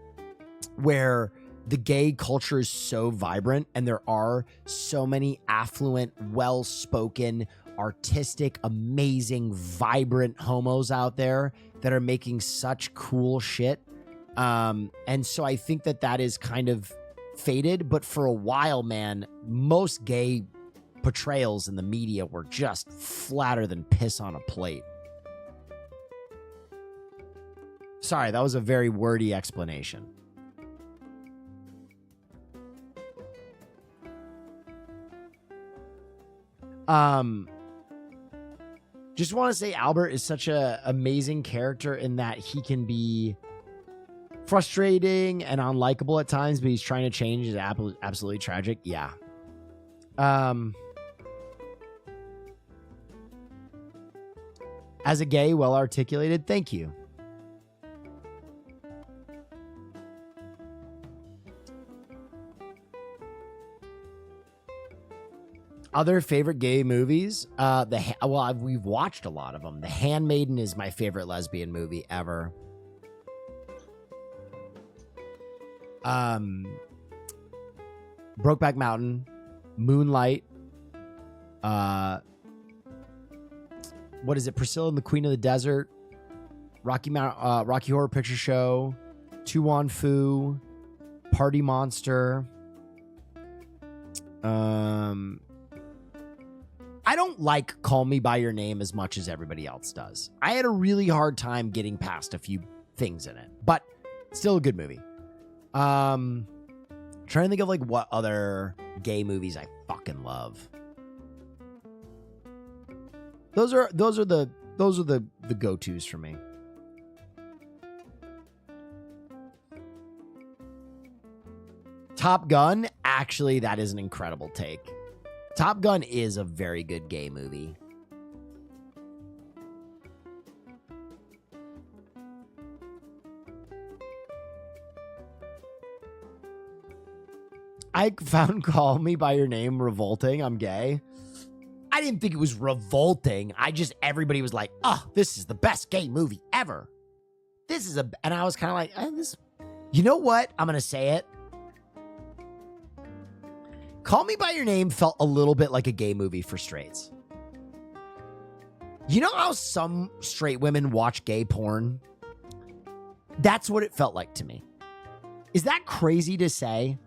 where the gay culture is so vibrant and there are so many affluent, well-spoken, artistic, amazing, vibrant homos out there that are making such cool shit. And so I think that is kind of faded. But for a while, man, most gay portrayals in the media were just flatter than piss on a plate. Sorry, that was a very wordy explanation. Just want to say Albert is such a amazing character in that he can be frustrating and unlikable at times, but he's trying to change. Is absolutely tragic. Yeah. As a gay, well articulated. Thank you. Other favorite gay movies? We've watched a lot of them. The Handmaiden is my favorite lesbian movie ever. Brokeback Mountain, Moonlight. What is it? Priscilla and the Queen of the Desert, Rocky Horror Picture Show, Tu Wan Fu, Party Monster. I don't like Call Me By Your Name as much as everybody else does. I had a really hard time getting past a few things in it, but still a good movie. Trying to think of like what other gay movies I fucking love. Those are the go-tos for me. Top Gun, actually, that is an incredible take. Top Gun is a very good gay movie. I found Call Me By Your Name revolting. I'm gay. I didn't think it was revolting. Everybody was like, oh, this is the best gay movie ever. And I was kind of like, you know what? I'm going to say it. Call Me By Your Name felt a little bit like a gay movie for straights. You know how some straight women watch gay porn? That's what it felt like to me. Is that crazy to say?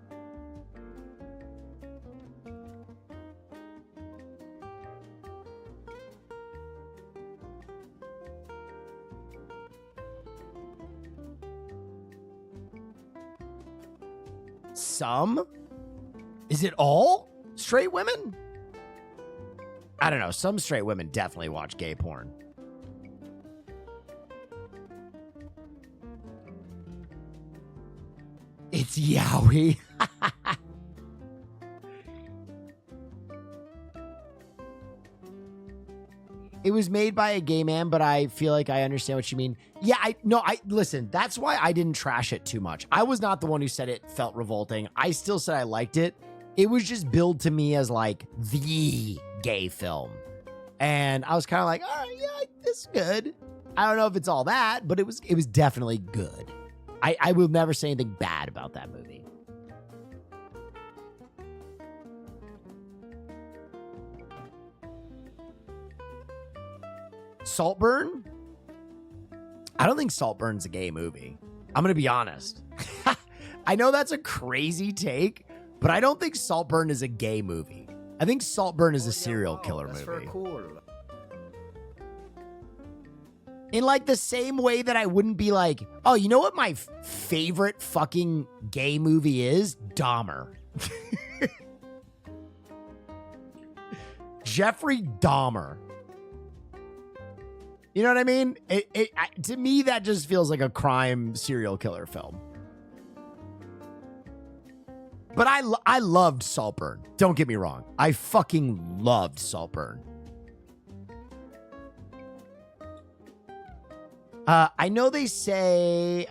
Some? Is it all straight women? I don't know. Some straight women definitely watch gay porn. It's yaoi. It was made by a gay man, but I feel like I understand what you mean. Yeah, listen, that's why I didn't trash it too much. I was not the one who said it felt revolting. I still said I liked it. It was just billed to me as like the gay film. And I was kind of like, all right, yeah, this is good. I don't know if it's all that, but it was definitely good. I will never say anything bad about that movie. Saltburn? I don't think Saltburn's a gay movie. I'm going to be honest. I know that's a crazy take, but I don't think Saltburn is a gay movie. I think Saltburn is a serial killer movie. That's cool. In like the same way that I wouldn't be like, oh, you know what my favorite fucking gay movie is? Dahmer. Jeffrey Dahmer. You know what I mean? To me, that just feels like a crime serial killer film. But I loved Saltburn. Don't get me wrong. I fucking loved Saltburn. I know they say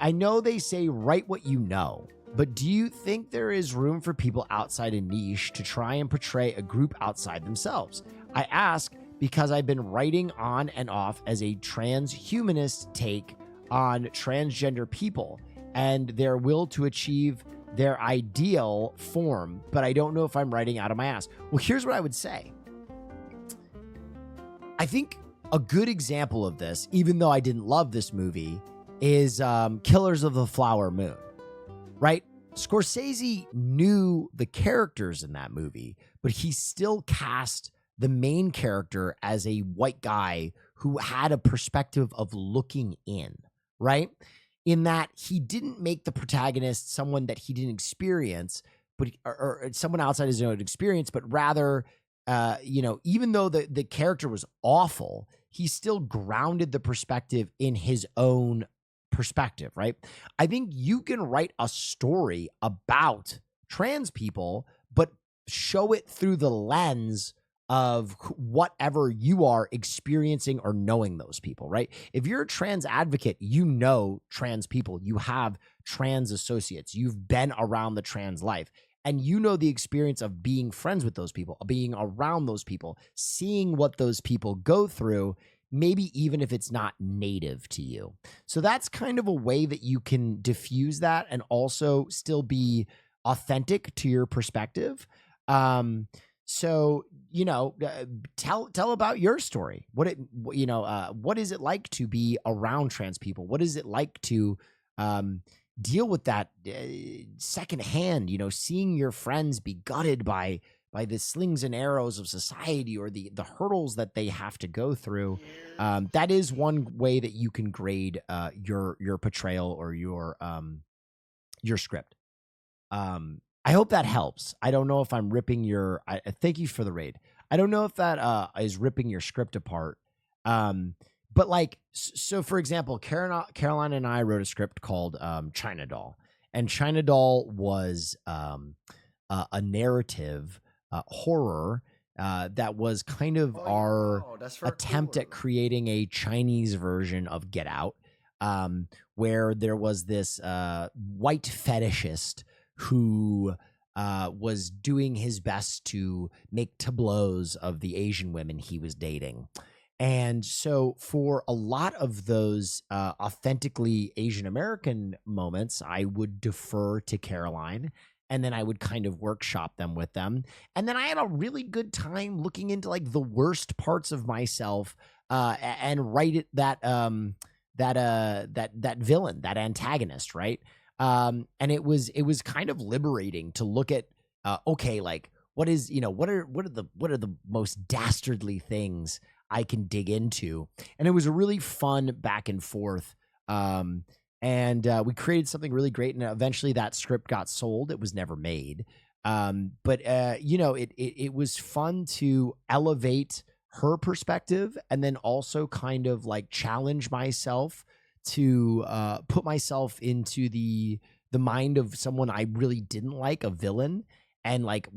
write what you know, but do you think there is room for people outside a niche to try and portray a group outside themselves? I ask because I've been writing on and off as a transhumanist take on transgender people and their will to achieve their ideal form, but I don't know if I'm writing out of my ass. Well, here's what I would say. I think a good example of this, even though I didn't love this movie, is Killers of the Flower Moon, right? Scorsese knew the characters in that movie, but he still cast the main character as a white guy who had a perspective of looking in, right? In that he didn't make the protagonist someone that he didn't experience, but or someone outside his own experience, but rather, even though the character was awful, he still grounded the perspective in his own perspective, right? I think you can write a story about trans people, but show it through the lens of whatever you are experiencing or knowing those people, right? If you're a trans advocate, you know trans people, you have trans associates, you've been around the trans life, and you know the experience of being friends with those people, being around those people, seeing what those people go through, maybe even if it's not native to you. So that's kind of a way that you can diffuse that and also still be authentic to your perspective. So, tell about your story. What is it like to be around trans people? What is it like to deal with that secondhand, seeing your friends be gutted by the slings and arrows of society or the hurdles that they have to go through? That is one way that you can grade your portrayal or your script. I hope that helps. I don't know if I'm ripping your. Thank you for the raid. I don't know if that is ripping your script apart. But so for example, Caroline and I wrote a script called China Doll, and China Doll was a narrative horror that was kind of our attempt at creating a Chinese version of Get Out, where there was this white fetishist who was doing his best to make tableaus of the Asian women he was dating. And so for a lot of those authentically Asian American moments, I would defer to Caroline, and then I would kind of workshop them with them. And then I had a really good time looking into the worst parts of myself and write it that villain, that antagonist, right? And it was kind of liberating to look at, okay, like what are the most dastardly things I can dig into? And it was a really fun back and forth. And we created something really great. And eventually that script got sold. It was never made. But it was fun to elevate her perspective and then also kind of like challenge myself to put myself into the mind of someone I really didn't like, a villain, and like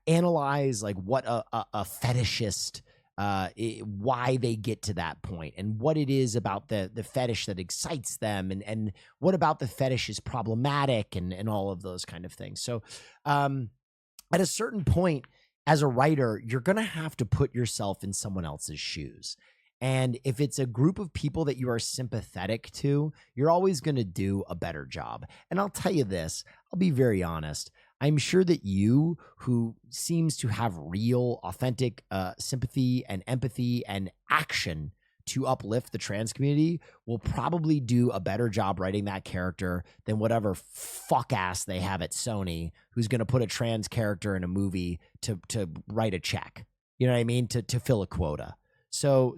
analyze like what a fetishist, why they get to that point and what it is about the fetish that excites them, and what about the fetish is problematic, and all of those kind of things. So at a certain point as a writer, you're going to have to put yourself in someone else's shoes. And if it's a group of people that you are sympathetic to, you're always going to do a better job. And I'll tell you this, I'll be very honest. I'm sure that you, who seems to have real, authentic sympathy and empathy and action to uplift the trans community, will probably do a better job writing that character than whatever fuck ass they have at Sony, who's going to put a trans character in a movie to write a check. You know what I mean? To fill a quota. So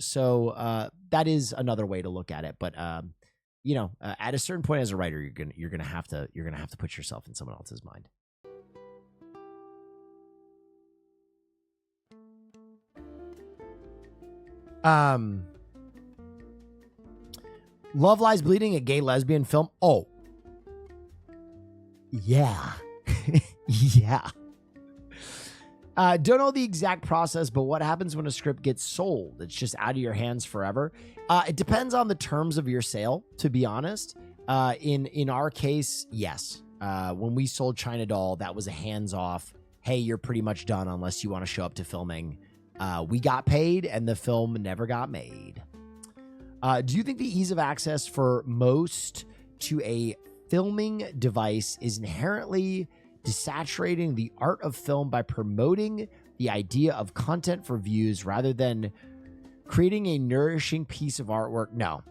that is another way to look at it. But at a certain point as a writer, you're gonna have to put yourself in someone else's mind. Love Lies Bleeding, a gay lesbian film. Oh, yeah. Yeah. Don't know the exact process, but what happens when a script gets sold? It's just out of your hands forever. It depends on the terms of your sale, to be honest. In our case, yes. When we sold China Doll, that was a hands-off, hey, you're pretty much done unless you want to show up to filming. We got paid, and the film never got made. Do you think the ease of access for most to a filming device is inherently desaturating the art of film by promoting the idea of content for views rather than creating a nourishing piece of artwork? No.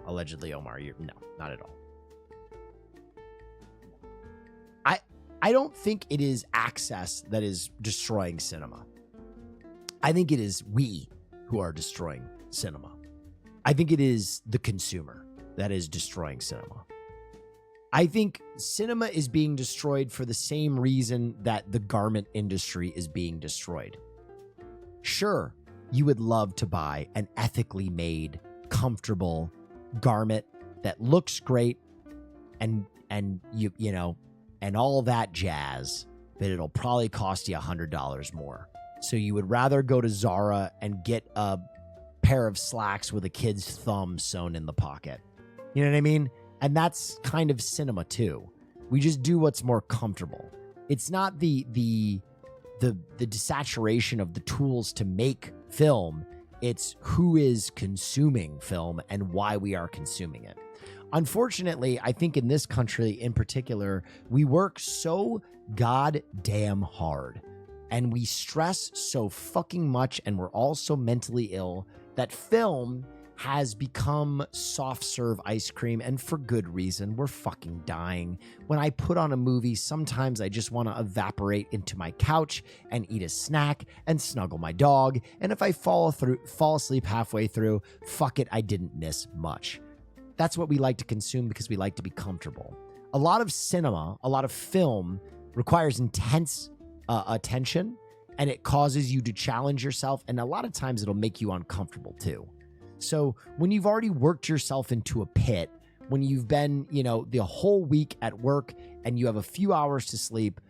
Allegedly, Omar, no, not at all. I don't think it is access that is destroying cinema. I think it is we who are destroying cinema. I think it is the consumer that is destroying cinema. I think cinema is being destroyed for the same reason that the garment industry is being destroyed. Sure, you would love to buy an ethically made, comfortable garment that looks great and you know, and all that jazz, but it'll probably cost you $100 more. So you would rather go to Zara and get a pair of slacks with a kid's thumb sewn in the pocket. You know what I mean? And that's kind of cinema too. We just do what's more comfortable. It's not the desaturation of the tools to make film. It's who is consuming film and why we are consuming it. Unfortunately, I think in this country in particular, we work so goddamn hard and we stress so fucking much, and we're all so mentally ill that film has become soft serve ice cream, and for good reason. We're fucking dying. When I put on a movie, sometimes I just want to evaporate into my couch and eat a snack and snuggle my dog. And if I fall asleep halfway through, fuck it, I didn't miss much. That's what we like to consume because we like to be comfortable. A lot of cinema, a lot of film requires intense attention, and it causes you to challenge yourself. And a lot of times it'll make you uncomfortable too. So when you've already worked yourself into a pit, when you've been, the whole week at work and you have a few hours to sleep,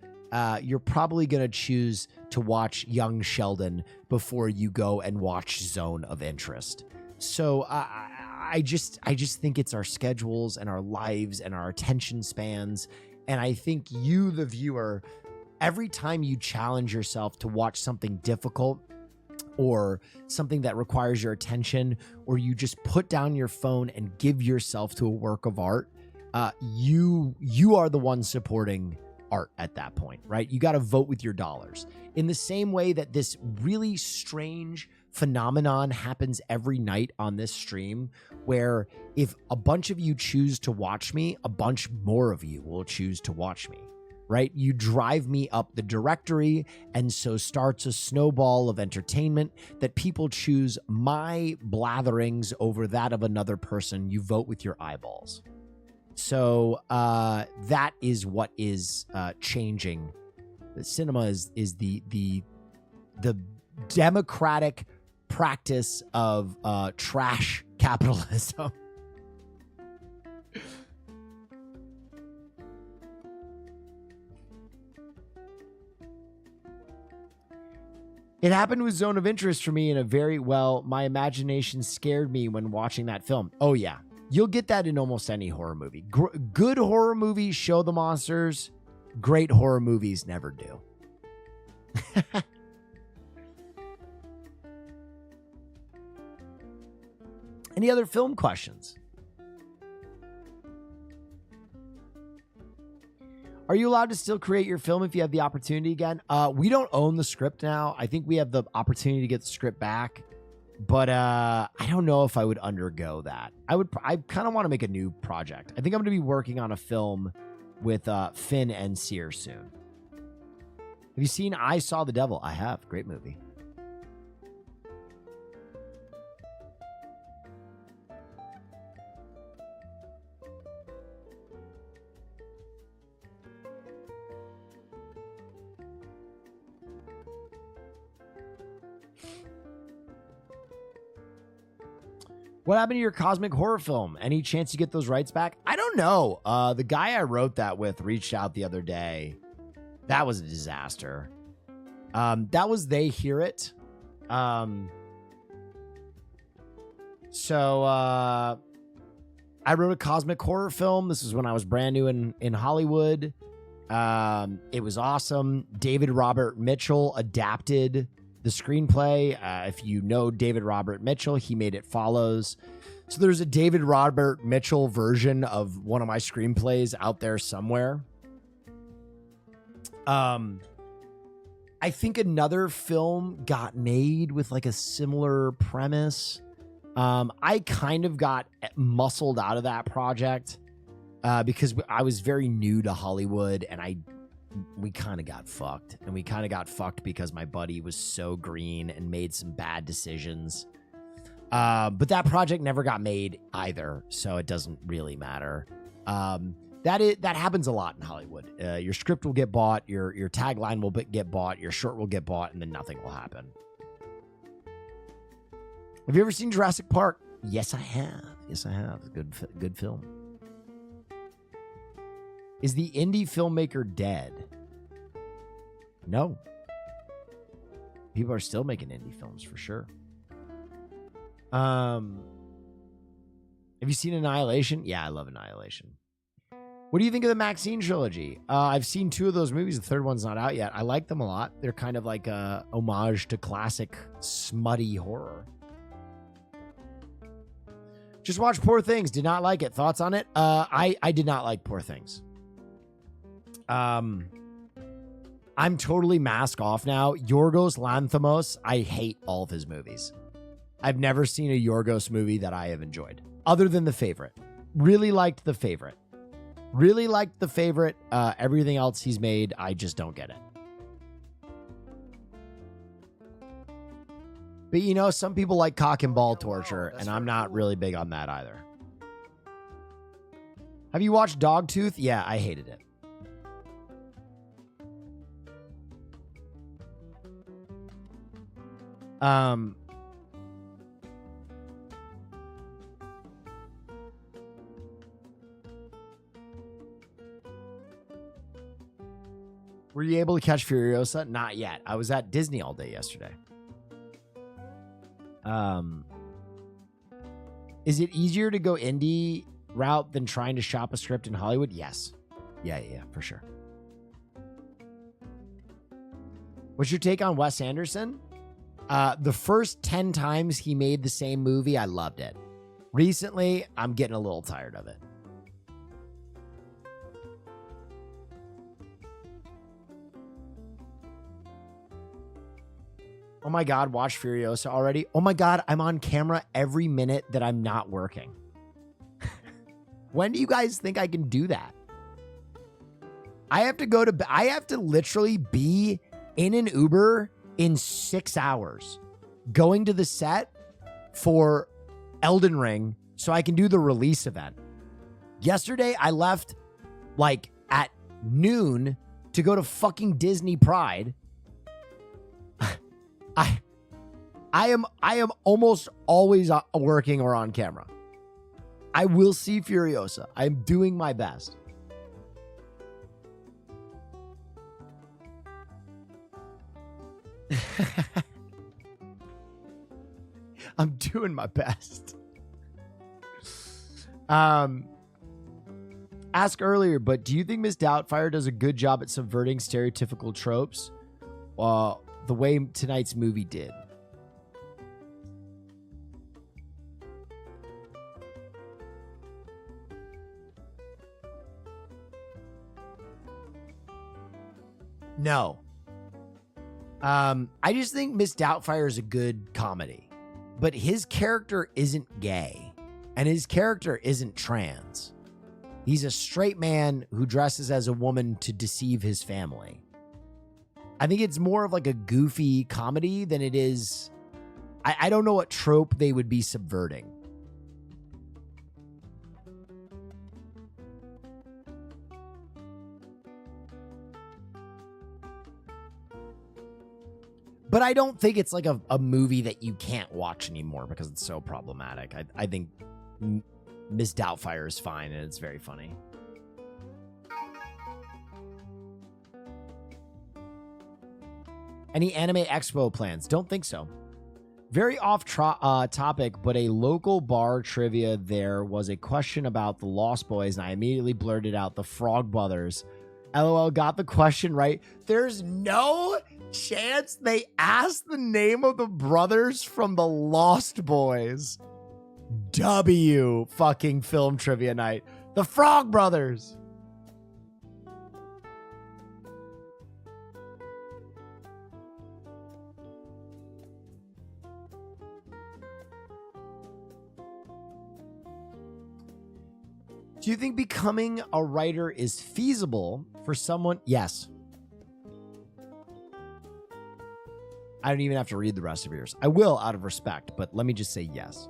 you're probably going to choose to watch Young Sheldon before you go and watch Zone of Interest. So I just think it's our schedules and our lives and our attention spans. And I think you, the viewer, every time you challenge yourself to watch something difficult or something that requires your attention, or you just put down your phone and give yourself to a work of art, you are the one supporting art at that point, right? You got to vote with your dollars. In the same way that this really strange phenomenon happens every night on this stream where if a bunch of you choose to watch me, a bunch more of you will choose to watch me, right? You drive me up the directory, and so starts a snowball of entertainment that people choose my blatherings over that of another person. You vote with your eyeballs. So that is what is changing. The cinema is the democratic practice of trash capitalism. It happened with Zone of Interest for me in a very well. My imagination scared me when watching that film. Oh, yeah. You'll get that in almost any horror movie. Good horror movies show the monsters. Great horror movies never do. Any other film questions? Are you allowed to still create your film if you have the opportunity again? We don't own the script now. I think we have the opportunity to get the script back, but I don't know if I would undergo that. I kind of want to make a new project. I think I'm going to be working on a film with Finn and Sear soon. Have you seen I Saw the Devil? I have. Great movie. What happened to your cosmic horror film? Any chance you get those rights back? I don't know. The guy I wrote that with reached out the other day. That was a disaster. That was They Hear It. So I wrote a cosmic horror film. This was when I was brand new in Hollywood. It was awesome. David Robert Mitchell adapted the screenplay. If you know David Robert Mitchell, he made It Follows. So there's a David Robert Mitchell version of one of my screenplays out there somewhere. I think another film got made with like a similar premise. I kind of got muscled out of that project because I was very new to Hollywood, and we kind of got fucked. And we kind of got fucked because my buddy was so green and made some bad decisions. But that project never got made either, so it doesn't really matter. That happens a lot in Hollywood. Your script will get bought, your tagline will get bought, your short will get bought, and then nothing will happen. Have you ever seen Jurassic Park? Yes, I have. Yes, I have. Good film. Is the indie filmmaker dead? No. People are still making indie films for sure. Have you seen Annihilation? Yeah, I love Annihilation. What do you think of the Maxine trilogy? I've seen 2 of those movies. The third one's not out yet. I like them a lot. They're kind of like a homage to classic smutty horror. Just watched Poor Things. Did not like it. Thoughts on it? I did not like Poor Things. I'm totally mask off now. Yorgos Lanthimos, I hate all of his movies. I've never seen a Yorgos movie that I have enjoyed, other than The Favorite. Really liked The Favorite. Everything else he's made, I just don't get it. But you know, some people like cock and ball torture, and I'm not really big on that either. Have you watched Dogtooth? Yeah, I hated it. Were you able to catch Furiosa? Not yet. I was at Disney all day yesterday. Is it easier to go indie route than trying to shop a script in Hollywood? Yes. Yeah, for sure. What's your take on Wes Anderson? The first 10 times he made the same movie, I loved it. Recently, I'm getting a little tired of it. Oh my God, watch Furiosa already. Oh my God, I'm on camera every minute that I'm not working. When do you guys think I can do that? I have to literally be in an Uber in 6 hours going to the set for Elden Ring so I can do the release event. Yesterday, I left like at noon to go to fucking Disney Pride. I am almost always working or on camera. I will see Furiosa. I'm doing my best. I'm doing my best. Ask earlier, but do you think Miss Doubtfire does a good job at subverting stereotypical tropes the way tonight's movie did? No. I just think Miss Doubtfire is a good comedy, but his character isn't gay and his character isn't trans. He's a straight man who dresses as a woman to deceive his family. I think it's more of like a goofy comedy than it is. I don't know what trope they would be subverting. But I don't think it's like a movie that you can't watch anymore because it's so problematic. I think Miss Doubtfire is fine and it's very funny. Any Anime Expo plans? Don't think so. Very off topic, but a local bar trivia there was a question about the Lost Boys, and I immediately blurted out the Frog Brothers. LOL, got the question right. There's no chance they asked the name of the brothers from the Lost Boys. W fucking film trivia night. The Frog Brothers. Do you think becoming a writer is feasible for someone? Yes. I don't even have to read the rest of yours. I will out of respect, but let me just say yes.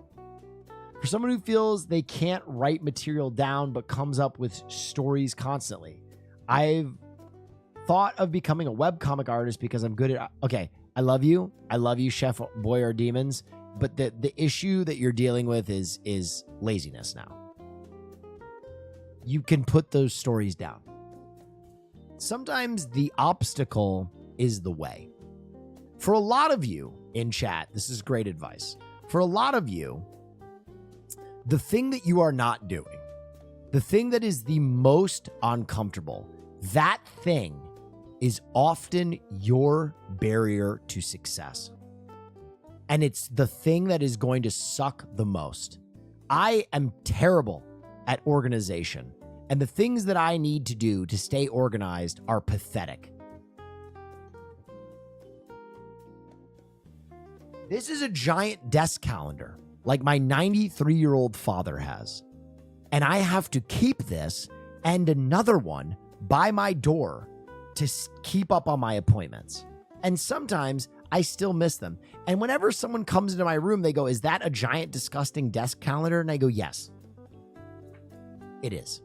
For someone who feels they can't write material down but comes up with stories constantly. I've thought of becoming a webcomic artist because I'm good at... Okay, I love you. I love you, Chef Boy or Demons. But the issue that you're dealing with is laziness now. You can put those stories down. Sometimes the obstacle is the way. For a lot of you in chat, this is great advice. For a lot of you, the thing that you are not doing, the thing that is the most uncomfortable, that thing is often your barrier to success. And it's the thing that is going to suck the most. I am terrible at organization, and the things that I need to do to stay organized are pathetic. This is a giant desk calendar, like my 93-year-old father has. And I have to keep this and another one by my door to keep up on my appointments. And sometimes I still miss them. And whenever someone comes into my room, they go, "Is that a giant, disgusting desk calendar?" And I go, "Yes, it is."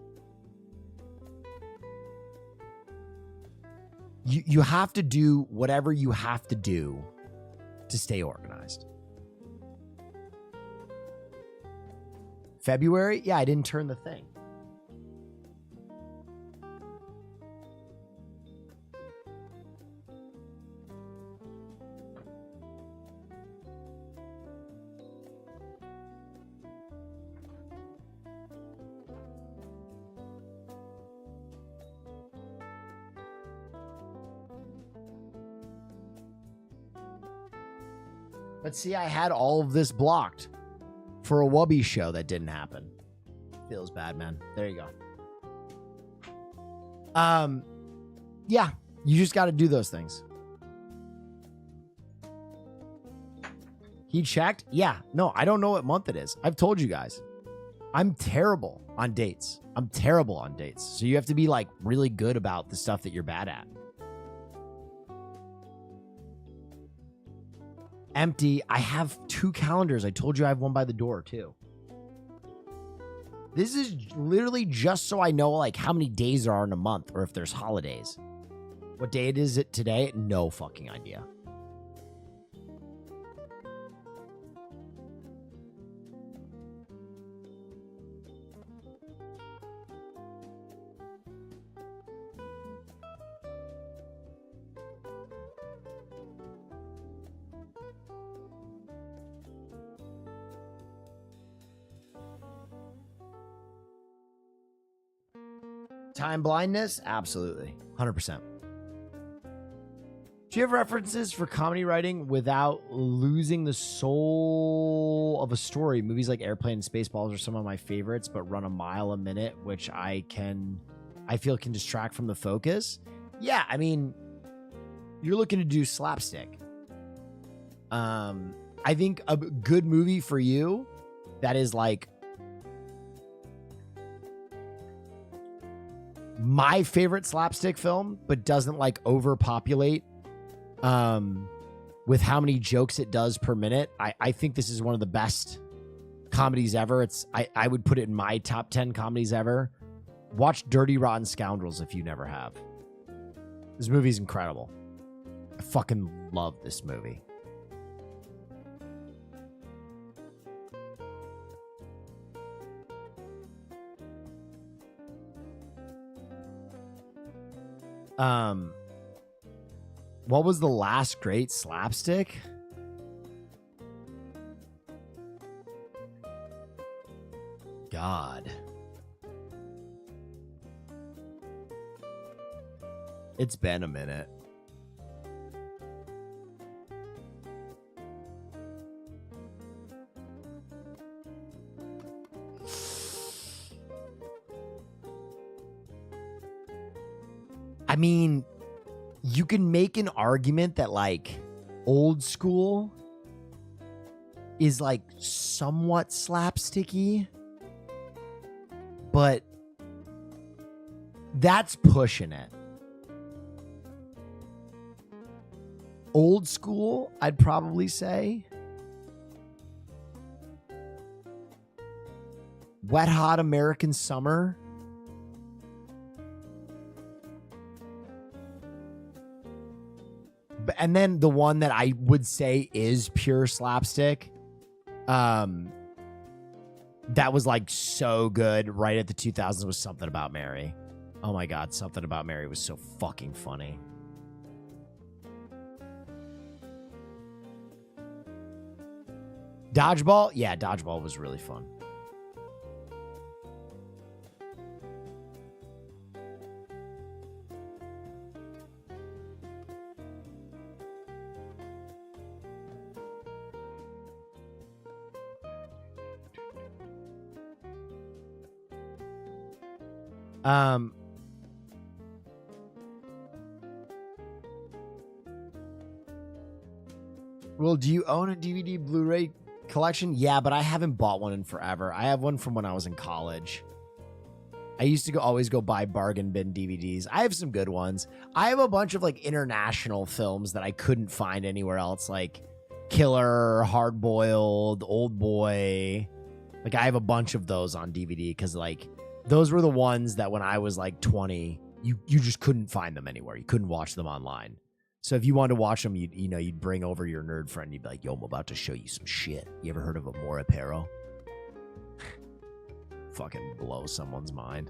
You have to do whatever you have to do to stay organized. February? Yeah, I didn't turn the thing. But see, I had all of this blocked for a Wubby show that didn't happen. Feels bad, man. There you go. Yeah, you just got to do those things. He checked? Yeah. No, I don't know what month it is. I've told you guys. I'm terrible on dates. I'm terrible on dates. So you have to be like really good about the stuff that you're bad at. Empty. I have 2 calendars. I told you I have one by the door too. This is literally just so I know like how many days there are in a month or if there's holidays. What day is it today? No fucking idea. Time blindness? Absolutely. 100%. Do you have references for comedy writing without losing the soul of a story? Movies like Airplane and Spaceballs are some of my favorites, but run a mile a minute, which I feel can distract from the focus. Yeah, I mean, you're looking to do slapstick. I think a good movie for you that is like my favorite slapstick film, but doesn't like overpopulate with how many jokes it does per minute. I think this is one of the best comedies ever. I would put it in my top 10 comedies ever. Watch Dirty Rotten Scoundrels if you never have. This movie's incredible. I fucking love this movie. What was the last great slapstick? God. It's been a minute. I mean, you can make an argument that like Old School is like somewhat slapsticky, but that's pushing it. Old School, I'd probably say. Wet Hot American Summer. And then the one that I would say is pure slapstick, that was like so good right at the 2000s was Something About Mary. Oh my God, Something About Mary was so fucking funny. Dodgeball? Yeah, Dodgeball was really fun. Well, do you own a DVD Blu-ray collection? Yeah, but I haven't bought one in forever. I have one from when I was in college. I used to always go buy bargain bin DVDs. I have some good ones. I have a bunch of like international films that I couldn't find anywhere else, like Killer, Hard Boiled, Old Boy. Like I have a bunch of those on DVD because like those were the ones that when I was like 20, you just couldn't find them anywhere. You couldn't watch them online. So if you wanted to watch them, you'd bring over your nerd friend. You'd be like, yo, I'm about to show you some shit. You ever heard of Amore Pero? Fucking blow someone's mind.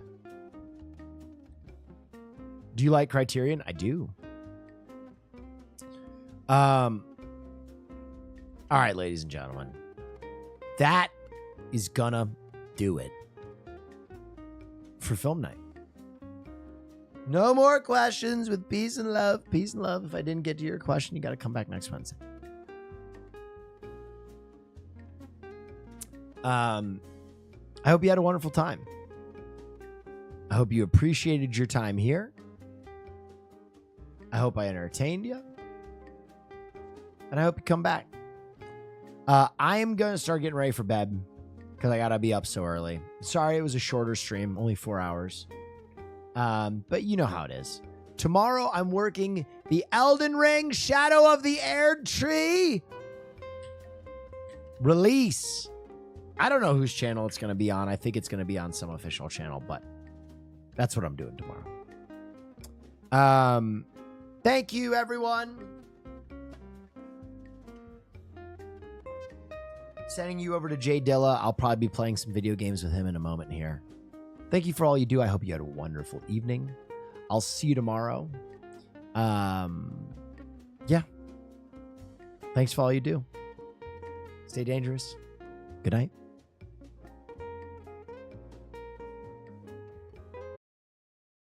Do you like Criterion? I do. All right, ladies and gentlemen. That is gonna do it for film night. No more questions with peace and love. Peace and love. If I didn't get to your question, you got to come back next Wednesday. I hope you had a wonderful time. I hope you appreciated your time here. I hope I entertained you. And I hope you come back. I am going to start getting ready for bed because I got to be up so early. Sorry it was a shorter stream, only 4 hours. But you know how it is. Tomorrow I'm working the Elden Ring Shadow of the Erdtree release. I don't know whose channel it's going to be on. I think it's going to be on some official channel, but that's what I'm doing tomorrow. Thank you, everyone. Sending you over to Jay Dilla. I'll probably be playing some video games with him in a moment here. Thank you for all you do. I hope you had a wonderful evening. I'll see you tomorrow. Yeah. Thanks for all you do. Stay dangerous. Good night.